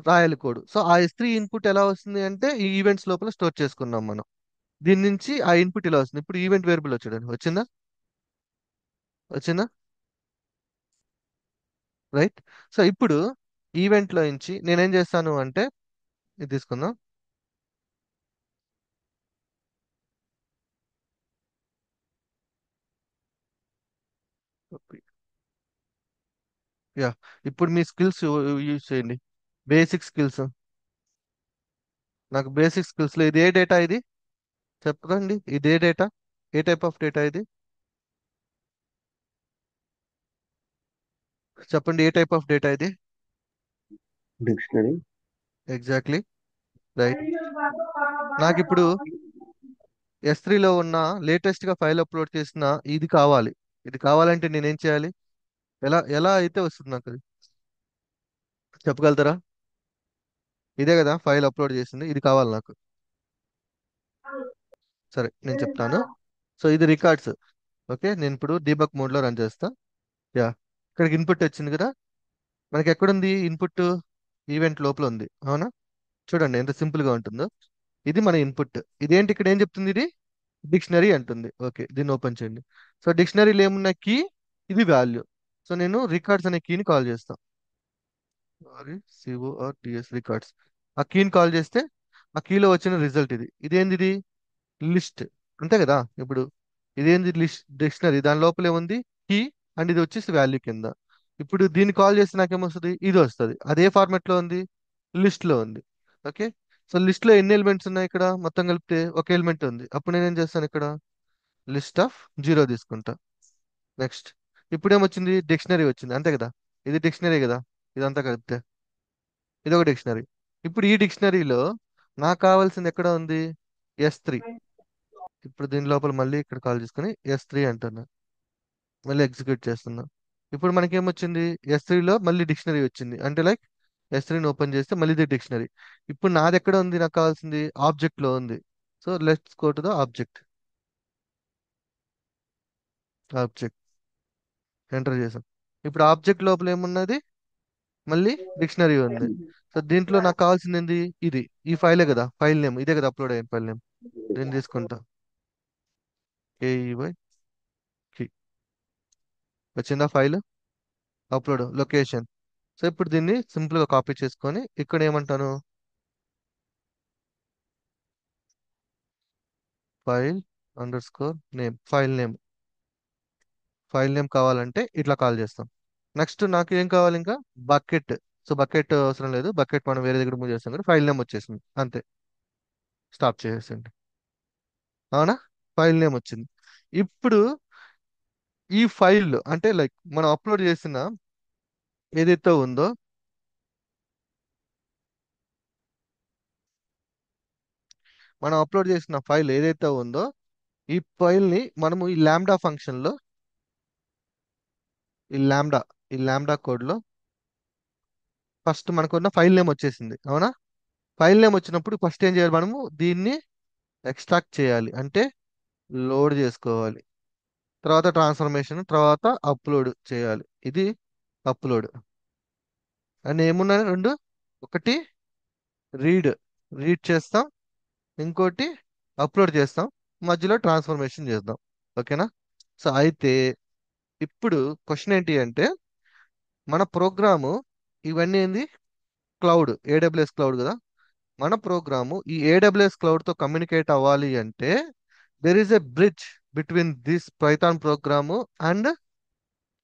రాయాలి కోడ్. సో ఆ S3 ఇన్పుట్ ఎలా వస్తుంది అంటే ఈ ఈవెంట్స్ లోపల స్టోర్ చేసుకున్నాం మనం. దీని నుంచి ఆ ఇన్పుట్ ఇలా వస్తుంది. ఇప్పుడు ఈవెంట్ వేరియబుల్ వచ్చాడు, వచ్చిందా? వచ్చిందా? రైట్. సో ఇప్పుడు ఈవెంట్ లో నుంచి నేనేం చేస్తాను అంటే ఇది తీసుకుందాం. యా, ఇప్పుడు మీ స్కిల్స్ యూజ్ చేయండి. Basic skills. నాకు బేసిక్ స్కిల్స్ లో ఇది ఏ డేటా ఇది? చెప్పకండి, ఇది ఏ డేటా? ఏ టైప్ ఆఫ్ డేటా ఇది? చెప్పండి, ఏ టైప్ ఆఫ్ డేటా ఇది? dictionary, exactly, right. నాకు ఇప్పుడు S3లో ఉన్న లేటెస్ట్ గా ఫైల్ అప్లోడ్ చేసిన ఇది కావాలి. ఇది కావాలంటే నేనేం చేయాలి? ఎలా ఎలా అయితే వస్తుంది నాకు అది? చెప్పగలుగుతారా? ఇదే కదా ఫైల్ అప్లోడ్ చేసింది, ఇది కావాలి నాకు. సరే నేను చెప్తాను. సో ఇది రికార్డ్స్. ఓకే, నేను ఇప్పుడు డీబగ్ మోడ్ లో రన్ చేస్తా. యా, ఇక్కడికి ఇన్పుట్ వచ్చింది కదా. మనకి ఎక్కడుంది ఇన్పుట్? ఈవెంట్ లోపల ఉంది, అవునా? చూడండి ఎంత సింపుల్ గా ఉంటుందో. ఇది మన ఇన్పుట్. ఇదేంటి ఇక్కడ ఏం చెప్తుంది? ఇది డిక్షనరీ అంటుంది. ఓకే, దీన్ని ఓపెన్ చేయండి. సో డిక్షనరీలో ఏమున్న కీ, ఇది వాల్యూ. సో నేను రికార్డ్స్ అనే కీని కాల్ చేస్తాను. Sorry, C O R T S records. ఆ కీని కాల్ చేస్తే ఆ కీలో వచ్చిన రిజల్ట్ ఇది. ఇదేంది? ఇది లిస్ట్, అంతే కదా. ఇప్పుడు ఇదేంది? లిస్ట్ డిక్షనరీ, దాని లోపల ఏముంది? కీ. అండ్ ఇది వచ్చేసి వాల్యూ కింద. ఇప్పుడు దీన్ని కాల్ చేస్తే నాకేమొస్తుంది? ఇది వస్తుంది. అదే ఫార్మాట్ లో ఉంది, లిస్ట్ లో ఉంది. ఓకే. సో లిస్ట్ లో ఎన్ని ఎలిమెంట్స్ ఉన్నాయి? ఇక్కడ మొత్తం కలిపితే ఒక ఎలిమెంట్ ఉంది. అప్పుడు నేను ఏం చేస్తాను? ఇక్కడ లిస్ట్ ఆఫ్ 0 తీసుకుంటా. నెక్స్ట్. ఇప్పుడు ఏమొచ్చింది? డిక్షనరీ వచ్చింది, అంతే కదా. ఇది డిక్షనరీ కదా, ఇదంతా కలిపితే ఇది ఒక డిక్షనరీ. ఇప్పుడు ఈ డిక్షనరీలో నాకు కావాల్సింది ఎక్కడ ఉంది? S3. ఇప్పుడు దీని లోపల మళ్ళీ ఇక్కడ కాల్ చేసుకుని S3 అంటున్నా, మళ్ళీ ఎగ్జిక్యూట్ చేస్తున్నా. ఇప్పుడు మనకి ఏమొచ్చింది? S3లో మళ్ళీ డిక్షనరీ వచ్చింది. అంటే లైక్ S3ని ఓపెన్ చేస్తే మళ్ళీ ఇది డిక్షనరీ. ఇప్పుడు నాది ఎక్కడ ఉంది? నాకు కావాల్సింది ఆబ్జెక్ట్ లో ఉంది. So let's go to the object. Object enter చేసాం. ఇప్పుడు ఆబ్జెక్ట్ లోపల ఏమున్నది? మళ్ళీ డిక్షనరీ ఉంది. సో దీంట్లో నాకు కావాల్సింది ఏంది? ఇది ఈ ఫైలే కదా, ఫైల్ నేమ్ ఇదే కదా, అప్లోడ్ అయిన ఫైల్ నేమ్. దీన్ని తీసుకుంటా, KEY కి. వచ్చిందా ఫైల్? Upload location. సో ఇప్పుడు దీన్ని సింపుల్ గా కాపీ చేసుకొని ఇక్కడ ఏమంటాను? File under score name, file name. File name కావాలంటే ఇట్లా కాల్ చేస్తాం. నెక్స్ట్ నాకు ఏం కావాలి ఇంకా? బకెట్. సో బకెట్ అవసరం లేదు, బకెట్ మనం వేరే దగ్గర మూవ్ చేస్తాం కదా, ఫైల్ నేమ్ వచ్చేసింది అంతే. స్టాప్ చేసేసండి, అవునా? ఫైల్ నేమ్ వచ్చింది. ఇప్పుడు ఈ ఫైల్ అంటే లైక్ మనం అప్లోడ్ చేసిన ఏదైతే ఉందో, మనం అప్లోడ్ చేసిన ఫైల్ ఏదైతే ఉందో, ఈ ఫైల్ ని మనము ఈ లాంబ్డా ఫంక్షన్ లో, ఈ లాంబ్డా ఈ లాంబ్డా కోడ్ లో ఫస్ట్ మనకున్న ఫైల్ నేమ్ వచ్చేసింది, అవునా? ఫైల్ నేమ్ వచ్చినప్పుడు ఫస్ట్ ఏం చేయాలి? మనము దీన్ని ఎక్స్ట్రాక్ట్ చేయాలి, అంటే లోడ్ చేసుకోవాలి. తర్వాత ట్రాన్స్ఫర్మేషన్, తర్వాత అప్లోడ్ చేయాలి. ఇది అప్లోడ్. అండ్ ఏమున్నాయి రెండు? ఒకటి రీడ్, రీడ్ చేస్తాం. ఇంకోటి అప్లోడ్ చేస్తాం. మధ్యలో ట్రాన్స్ఫర్మేషన్ చేద్దాం. ఓకేనా? సో అయితే ఇప్పుడు క్వశ్చన్ ఏంటి అంటే, మన ప్రోగ్రాము ఇవన్నీ ఏంది? క్లౌడ్, AWS క్లౌడ్ కదా. మన ప్రోగ్రాము ఈ AWS క్లౌడ్ తో కమ్యూనికేట్ అవ్వాలి అంటే there is a bridge between this Python program and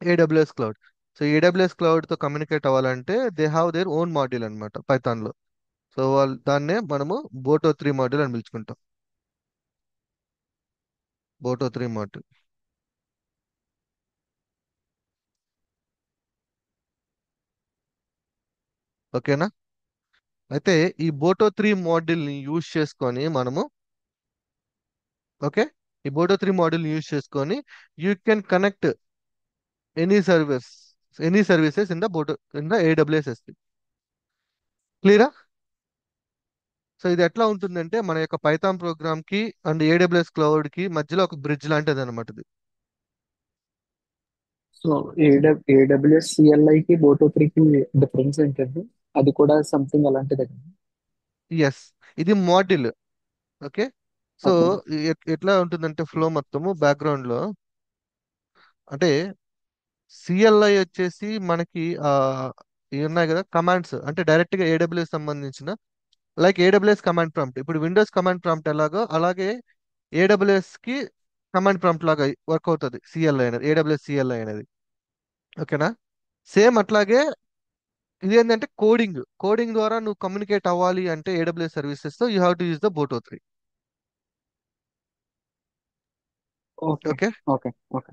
AWS cloud. So AWS cloud తో కమ్యూనికేట్ అవ్వాలంటే they have their own module అనమాట పైథాన్ లో. సో వాళ్ళు దాన్నే మనము బోటో 3 మాడ్యూల్ అని పిలుచుకుంటాం. బోటో 3 మాడ్యూల్. ఓకేనా? అయితే ఈ బోటో 3 మాడ్యూల్ ని యూజ్ చేసుకొని మనము, ఓకే, ఈ బోటో 3 మాడ్యూల్ ని యూజ్ చేసుకొని you can connect any service, any services in the boto, in the AWS S3. క్లియరా? సో ఇది ఎట్లా ఉంటుందంటే మన యొక్క పైథాన్ ప్రోగ్రామ్ కి అండ్ AWS క్లౌడ్ కి మధ్యలో ఒక బ్రిడ్జ్ లాంటిది అనమాట ఇది. సో ఏడబ్ల్యూఎస్ సిఎల్ఐకి బోటో త్రీకి డిఫరెన్స్ ఏంటండి? అది కూడా సంథింగ్ అలాంటిదే కదా? ఎస్, ఇది మాడ్యూల్. ఓకే. So okay. ఎట్లా ఉంటుందంటే ఫ్లో మొత్తము బ్యాక్గ్రౌండ్ లో, అంటే సిఎల్ఐ వచ్చేసి మనకి ఇవి ఉన్నాయి కదా కమాండ్స్, అంటే డైరెక్ట్ గా AWS సంబంధించిన, లైక్ AWS కమాండ్ ప్రాంప్ట్. ఇప్పుడు విండోస్ కమాండ్ ప్రాంప్ట్ ఎలాగో అలాగే AWS కి కమాండ్ ప్రాంప్ట్ లాగా వర్క్ అవుతుంది సిఎల్ఐ అనేది, AWS సిఎల్ఐ అనేది. ఓకేనా? సేమ్ అట్లాగే ఇది ఏంటంటే కోడింగ్, కోడింగ్ ద్వారా నువ్వు కమ్యూనికేట్ అవ్వాలి అంటే AWS సర్వీసెస్ తో you have to use the boto 3. Okay. Okay, okay. Okay.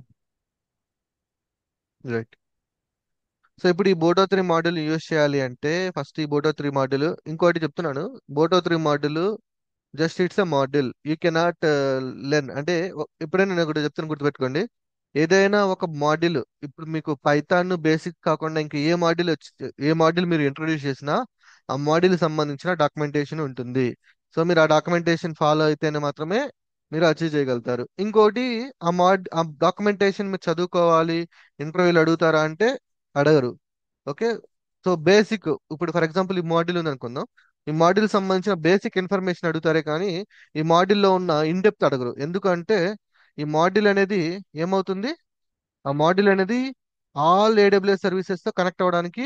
Right. So ఇప్పుడు ఈ బోటో 3 మాడ్యూల్ యూజ్ చేయాలి అంటే ఫస్ట్ ఈ బోటో 3 మాడ్యూల్, ఇంకోటి చెప్తున్నాను, బోటో 3 module just it's a module, you cannot learn. అంటే ఎప్పుడైనా నేను ఒకటి చెప్తాను గుర్తుపెట్టుకోండి, ఏదైనా ఒక మాడ్యూల్, ఇప్పుడు మీకు పైథాన్ బేసిక్ కాకుండా ఇంకా ఏ మాడ్యూల్ వచ్చి, ఏ మాడ్యూల్ మీరు ఇంట్రొడ్యూస్ చేసినా ఆ మాడ్యూల్ సంబంధించిన డాక్యుమెంటేషన్ ఉంటుంది. సో మీరు ఆ డాక్యుమెంటేషన్ ఫాలో అయితేనే మాత్రమే మీరు అచీవ్ చేయగలుగుతారు. ఇంకోటి, ఆ డాక్యుమెంటేషన్ మీరు చదువుకోవాలి, ఇంటర్వ్యూలు అడుగుతారా అంటే అడగరు. ఓకే. సో బేసిక్, ఇప్పుడు ఫర్ ఎగ్జాంపుల్ ఈ మాడ్యూల్ ఉంది అనుకుందాం. ఈ మాడ్యూల్ సంబంధించిన బేసిక్ ఇన్ఫర్మేషన్ అడుగుతారే కానీ ఈ మాడ్యూల్లో ఉన్న ఇన్ డెప్త్ అడగరు. ఎందుకంటే ఈ మాడ్యూల్ అనేది ఏమవుతుంది, ఆ మాడ్యూల్ అనేది ఆల్ ఏడబ్ల్యూఎస్ సర్వీసెస్ తో కనెక్ట్ అవ్వడానికి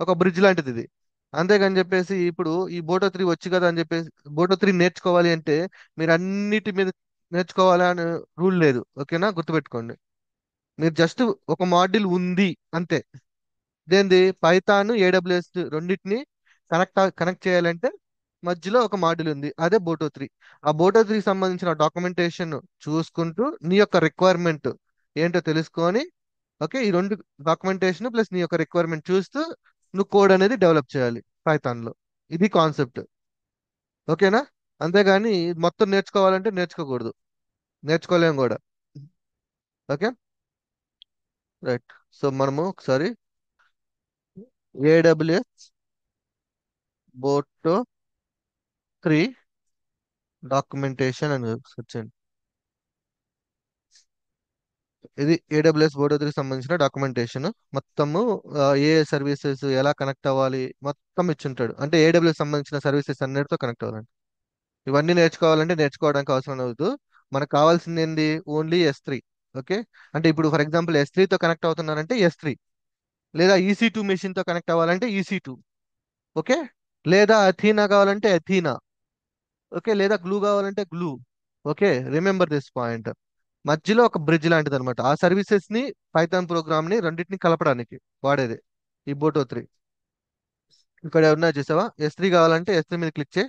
ఒక బ్రిడ్జ్ లాంటిది ఇది. అంతేగాని చెప్పేసి ఇప్పుడు ఈ బోటో 3 వచ్చి కదా అని చెప్పేసి బోటో 3 నేర్చుకోవాలి అంటే మీరు అన్నిటి మీద నేర్చుకోవాలి అని రూల్ లేదు. ఓకేనా, గుర్తుపెట్టుకోండి. మీరు జస్ట్ ఒక మాడ్యూల్ ఉంది అంతే. ఇదేంది, పైథాన్ ఏడబ్ల్యూఎస్ రెండింటిని కనెక్ట్ చేయాలంటే మధ్యలో ఒక మాడ్యూల్ ఉంది, అదే బోటో 3. ఆ బోటో 3 సంబంధించిన డాక్యుమెంటేషన్ చూసుకుంటూ నీ యొక్క రిక్వైర్మెంట్ ఏంటో తెలుసుకొని, ఓకే, ఈ రెండు డాక్యుమెంటేషన్ ప్లస్ నీ యొక్క రిక్వైర్మెంట్ చూస్తూ నువ్వు కోడ్ అనేది డెవలప్ చేయాలి పైథాన్ లో. ఇది కాన్సెప్ట్. ఓకేనా, అంతేగాని మొత్తం నేర్చుకోవాలంటే నేర్చుకోకూడదు, నేర్చుకోలేం కూడా. Okay, right. సో మనము ఒకసారి ఏడబ్ల్యూఎస్ బోటో 3 డాక్యుమెంటేషన్ అని సెర్చ్ చేయండి. ఇది ఏడబ్ల్యూఎస్ బోటో 3 సంబంధించిన డాక్యుమెంటేషన్ మొత్తము. ఏ సర్వీసెస్ ఎలా కనెక్ట్ అవ్వాలి మొత్తం ఇచ్చుంటాడు. అంటే ఏడబ్ల్యూఎస్ సంబంధించిన సర్వీసెస్ అన్నిటితో కనెక్ట్ అవ్వాలి. ఇవన్నీ నేర్చుకోవాలంటే నేర్చుకోవడానికి అవసరం అవుతూ మనకు కావాల్సింది ఏంది, ఓన్లీ S3. ఓకే, అంటే ఇప్పుడు ఫర్ ఎగ్జాంపుల్ S3 తో కనెక్ట్ అవుతున్నారంటే S3, లేదా EC2 మెషిన్ తో కనెక్ట్ అవ్వాలంటే EC2. ఓకే, లేదా అథీనా కావాలంటే అథీనా. ఓకే, లేదా గ్లూ కావాలంటే glue. Okay, remember this point. మధ్యలో ఒక బ్రిడ్జ్ లాంటిది అనమాట. ఆ సర్వీసెస్ ని పైథాన్ ప్రోగ్రామ్ ని రెండింటిని కలపడానికి వాడేది ఈ బోటో 3. ఇక్కడ ఉన్నాయి చూసావా, S3 కావాలంటే S3 మీద క్లిక్ చేయి.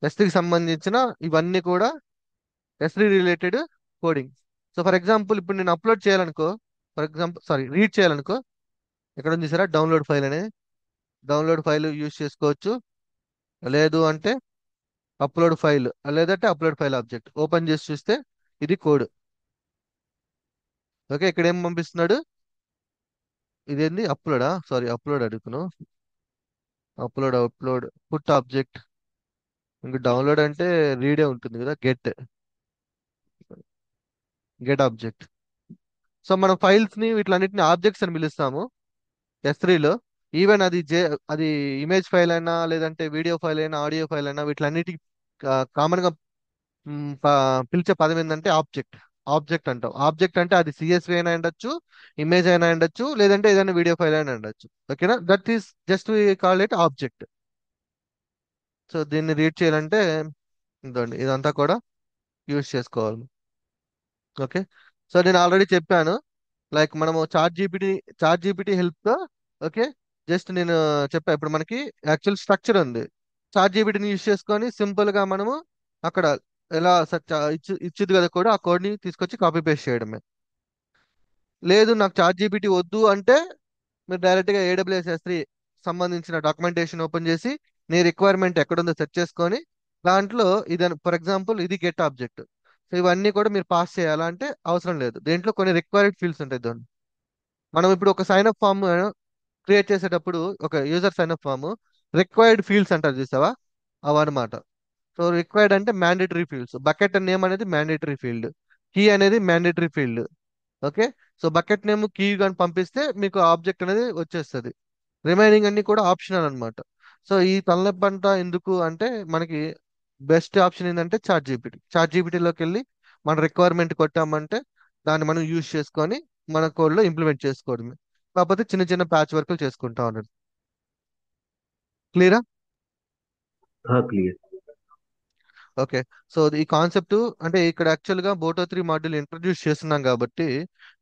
S3కి సంబంధించిన ఇవన్నీ కూడా S3 related coding. So for example ఇప్పుడు నేను అప్లోడ్ చేయాలనుకో, ఫర్ ఎగ్జాంపుల్ సారీ రీడ్ చేయాలనుకో, ఎక్కడ ఉంది చూసారా డౌన్లోడ్ ఫైల్ అనేది, డౌన్లోడ్ ఫైల్ యూజ్ చేసుకోవచ్చు. లేదు అంటే అప్లోడ్ ఫైల్, లేదంటే అప్లోడ్ ఫైల్ ఆబ్జెక్ట్ ఓపెన్ చేసి చూస్తే ఇది కోడ్. ఓకే, ఇక్కడ ఏం పంపిస్తున్నాడు, ఇదేంది అప్లోడా, సారీ అప్లోడ్ అడుగును, అప్లోడ్ పుట్ ఆబ్జెక్ట్. ఇంక డౌన్లోడ్ అంటే రీడే ఉంటుంది కదా, గెట్ గెట్ ఆబ్జెక్ట్. సో మనం ఫైల్స్ ని వీటిలన్నిటిని ఆబ్జెక్ట్స్ అని పిలుస్తాము S3లో. ఈవెన్ అది ఇమేజ్ ఫైల్ అయినా, లేదంటే వీడియో ఫైల్ అయినా, ఆడియో ఫైల్ అయినా, వీటిలన్నిటి కామన్ గా పిలిచే పదం ఏంటంటే ఆబ్జెక్ట్. ఆబ్జెక్ట్ అంటాం. ఆబ్జెక్ట్ అంటే అది CSV అయినా ఉండొచ్చు, ఇమేజ్ అయినా ఉండొచ్చు, లేదంటే ఏదైనా వీడియో ఫైల్ అయినా ఉండొచ్చు. ఓకేనా, that is just we call it object. So దీన్ని రీడ్ చేయాలంటే ఇదండి, ఇదంతా కూడా యూజ్ చేసుకోవాలి. ఓకే, సో నేను ఆల్రెడీ చెప్పాను, లైక్ మనము చాట్ జీపీటీ హెల్ప్ తో. ఓకే, జస్ట్ నేను చెప్పా, ఇప్పుడు మనకి యాక్చువల్ స్ట్రక్చర్ ఉంది. చాట్ జీపీటీని యూజ్ చేసుకొని సింపుల్ గా మనము అక్కడ ఎలా ఇచ్చింది కదా కోడ్, ఆ కోడ్ ని తీసుకొచ్చి కాపీ పేస్ట్ చేయడమే. లేదు నాకు చాట్ జీపీటీ వద్దు అంటే మీరు డైరెక్ట్ గా AWS S3 సంబంధించిన డాక్యుమెంటేషన్ ఓపెన్ చేసి నీ రిక్వైర్మెంట్ ఎక్కడుందో సెట్ చేసుకొని దాంట్లో ఇది ఫర్ ఎగ్జాంపుల్ ఇది గెట్ ఆబ్జెక్ట్. సో ఇవన్నీ కూడా మీరు పాస్ చేయాలా అంటే అవసరం లేదు. దేంట్లో కొన్ని రిక్వైర్డ్ ఫీల్డ్స్ ఉంటాయి. దాన్ని మనం ఇప్పుడు ఒక సైన్ అప్ ఫామ్ క్రియేట్ చేసేటప్పుడు, ఒక user sign up form required fields అంటారు చూసావా, అవన్నమాట. సో రిక్వైర్డ్ అంటే మ్యాండేటరీ ఫీల్డ్స్. బకెట్ నేమ్ అనేది మ్యాండేటరీ ఫీల్డ్, కీ అనేది mandatory field. Okay, so bucket name key కానీ పంపిస్తే మీకు ఆబ్జెక్ట్ అనేది వచ్చేస్తుంది. రిమైనింగ్ అన్ని కూడా ఆప్షనల్ అన్నమాట. సో ఈ తలనొప్పి అంతా ఎందుకు అంటే మనకి బెస్ట్ ఆప్షన్ ఏంటంటే చాట్ జీపీటీలోకి వెళ్ళి మన రిక్వైర్మెంట్ కొట్టామంటే దాన్ని మనం యూజ్ చేసుకొని మన కోడ్లో ఇంప్లిమెంట్ చేసుకోవడమే. కాకపోతే చిన్న చిన్న ప్యాచ్ వర్క్లు చేసుకుంటా ఉన్నాడు. క్లియరా? हाँ क्लियर। ఓకే, సో ఈ కాన్సెప్ట్ అంటే ఇక్కడ యాక్చువల్గా బోటో 3 మాడ్యూల్ ఇంట్రడ్యూస్ చేస్తున్నాం కాబట్టి,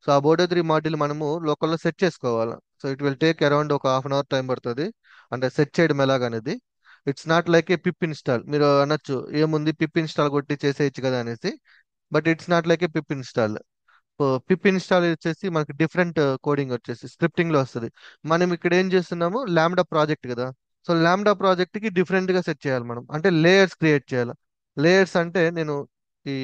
సో ఆ బోటో 3 మాడ్యూల్ మనము లోకల్లో సెట్ చేసుకోవాలి. So it will take around ఒక హాఫ్ అన్ అవర్ టైం పడుతుంది. అంటే సెట్ చేయడం ఎలాగనేది. It's not like a pip install. మీరు అనొచ్చు ఏముంది పిప్ ఇన్స్టాల్ కొట్టి చేసేయచ్చు కదా అనేసి, but it's not like a pip install. Pip install వచ్చేసి మనకి డిఫరెంట్ కోడింగ్ వచ్చేసి స్క్రిప్టింగ్ లో వస్తుంది. మనం ఇక్కడ ఏం చేస్తున్నాము, లాంబ్డా ప్రాజెక్ట్ కదా. సో లాంబ్డా ప్రాజెక్ట్ కి డిఫరెంట్ గా సెట్ చేయాలి మనం, అంటే లేయర్స్ క్రియేట్ చేయాలి. లేయర్స్ అంటే నేను ఈ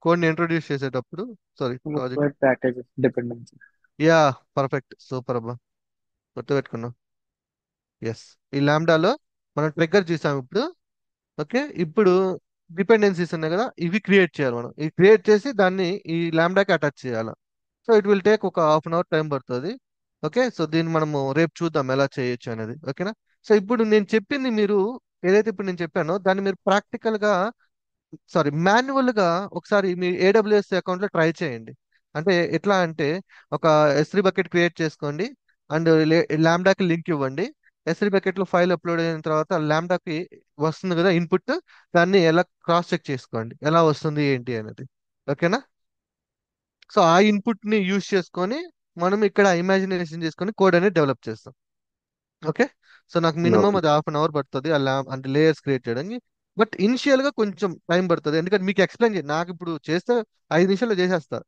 కోడ్ని ఇంట్రొడ్యూస్ చేసేటప్పుడు, sorry project, word packages dependency. Yeah, perfect, super అబ్బా, గుర్తుపెట్టుకున్నాం. ఎస్, ఈ లాంబ్డాలో మనం ట్రిగ్గర్ చూసాం ఇప్పుడు. ఓకే, ఇప్పుడు డిపెండెన్సీస్ ఉన్నాయి కదా, ఇవి క్రియేట్ చేయాలి మనం. ఇవి క్రియేట్ చేసి దాన్ని ఈ లాంబ్డాకి అటాచ్ చేయాలి. సో ఇట్ విల్ టేక్ ఒక హాఫ్ అన్ అవర్ టైం పడుతుంది. ఓకే, సో దీన్ని మనము రేపు చూద్దాం ఎలా చేయొచ్చు అనేది. ఓకేనా? సో ఇప్పుడు నేను చెప్పింది మీరు ఏదైతే ఇప్పుడు నేను చెప్పానో దాన్ని మీరు ప్రాక్టికల్ గా, సారీ మాన్యువల్ గా ఒకసారి మీ ఏడబ్ల్యూఎస్ అకౌంట్ లో ట్రై చేయండి. అంటే ఎట్లా అంటే ఒక S3 బకెట్ క్రియేట్ చేసుకోండి అండ్ ల్యాండాకి లింక్ ఇవ్వండి. S3 బకెట్ లో ఫైల్ అప్లోడ్ అయిన తర్వాత ల్యాండాకి వస్తుంది కదా ఇన్పుట్, దాన్ని ఎలా క్రాస్ చెక్ చేసుకోండి ఎలా వస్తుంది ఏంటి అనేది. ఓకేనా? సో ఆ ఇన్పుట్ ని యూజ్ చేసుకొని మనం ఇక్కడ ఇమాజినేషన్ చేసుకొని కోడ్ అనేది డెవలప్ చేస్తాం. ఓకే, సో నాకు మినిమం ఓకే. అది హాఫ్ అన్ అవర్ పడుతుంది అలా అంటే లేయర్స్ క్రియేట్ చేయడానికి. బట్ ఇనిషియల్ గా కొంచెం టైం పడుతుంది, ఎందుకంటే మీకు ఎక్స్ప్లెయిన్ చేయండి. నాకు ఇప్పుడు చేస్తే 5 నిమిషాల్లో చేసేస్తా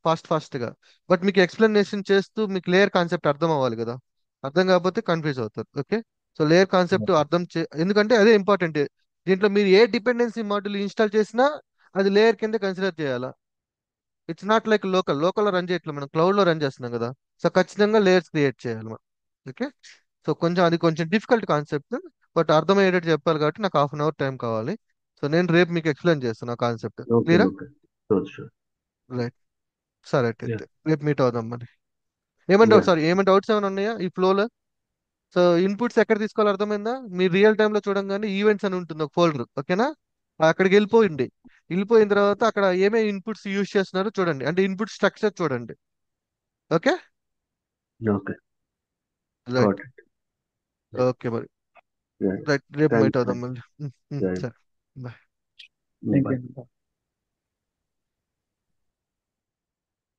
ఫాస్ట్ గా. బట్ మీకు ఎక్స్ప్లెనేషన్ చేస్తూ మీకు లేయర్ కాన్సెప్ట్ అర్థం అవ్వాలి కదా. అర్థం కాకపోతే కన్ఫ్యూజ్ అవుతారు. ఓకే, సో లేయర్ కాన్సెప్ట్ అర్థం ఎందుకంటే అదే ఇంపార్టెంట్. దీంట్లో మీరు ఏ డిపెండెన్సీ మాడ్యూల్ ఇన్స్టాల్ చేసినా అది లేయర్ కింద కన్సిడర్ చేయాలా. ఇట్స్ నాట్ లైక్ లోకల్ లో రన్ చేయట్లేదు, మనం క్లౌడ్ లో రన్ చేస్తున్నాం కదా. సో ఖచ్చితంగా లేయర్స్ క్రియేట్ చేయాలి మనం. ఓకే, సో కొంచెం అది కొంచెం డిఫికల్ట్ కాన్సెప్ట్, బట్ అర్థమయ్యేటట్టు చెప్పాలి కాబట్టి నాకు హాఫ్ అన్ అవర్ టైం కావాలి. సో నేను రేపు మీకు ఎక్స్ప్లెయిన్ చేస్తాను ఆ కాన్సెప్ట్. ఓకే. క్లియరా? ఓకే. షూర్. షూర్. రైట్, సరే యాహ్! అయితే రేపు మీట్ అవుదాం మరి. ఏమంటే యాహ్! సారీ ఏమైనా డౌట్స్ ఏమైనా ఉన్నాయా ఈ ఫ్లోలో? సో ఇన్పుట్స్ ఎక్కడ తీసుకోవాలో అర్థమైందా? మీరు రియల్ టైంలో చూడంగానే ఈవెంట్స్ అని ఉంటుంది ఒక ఫోల్డర్. ఓకేనా? అక్కడికి వెళ్ళిపోయింది. వెళ్ళిపోయిన తర్వాత అక్కడ ఏమేమి ఇన్పుట్స్ యూజ్ చేస్తున్నారో చూడండి, అంటే ఇన్పుట్ స్ట్రక్చర్ చూడండి. Okay, okay. Right. Got it. Yeah! Okay మరి. యాహ్! రైట్, రేపు మీట్ థాంక్స్ అవుదాం మ్యాన్. మళ్ళీ. యాహ్! సరే, బాయ్. Thank bye. యూ.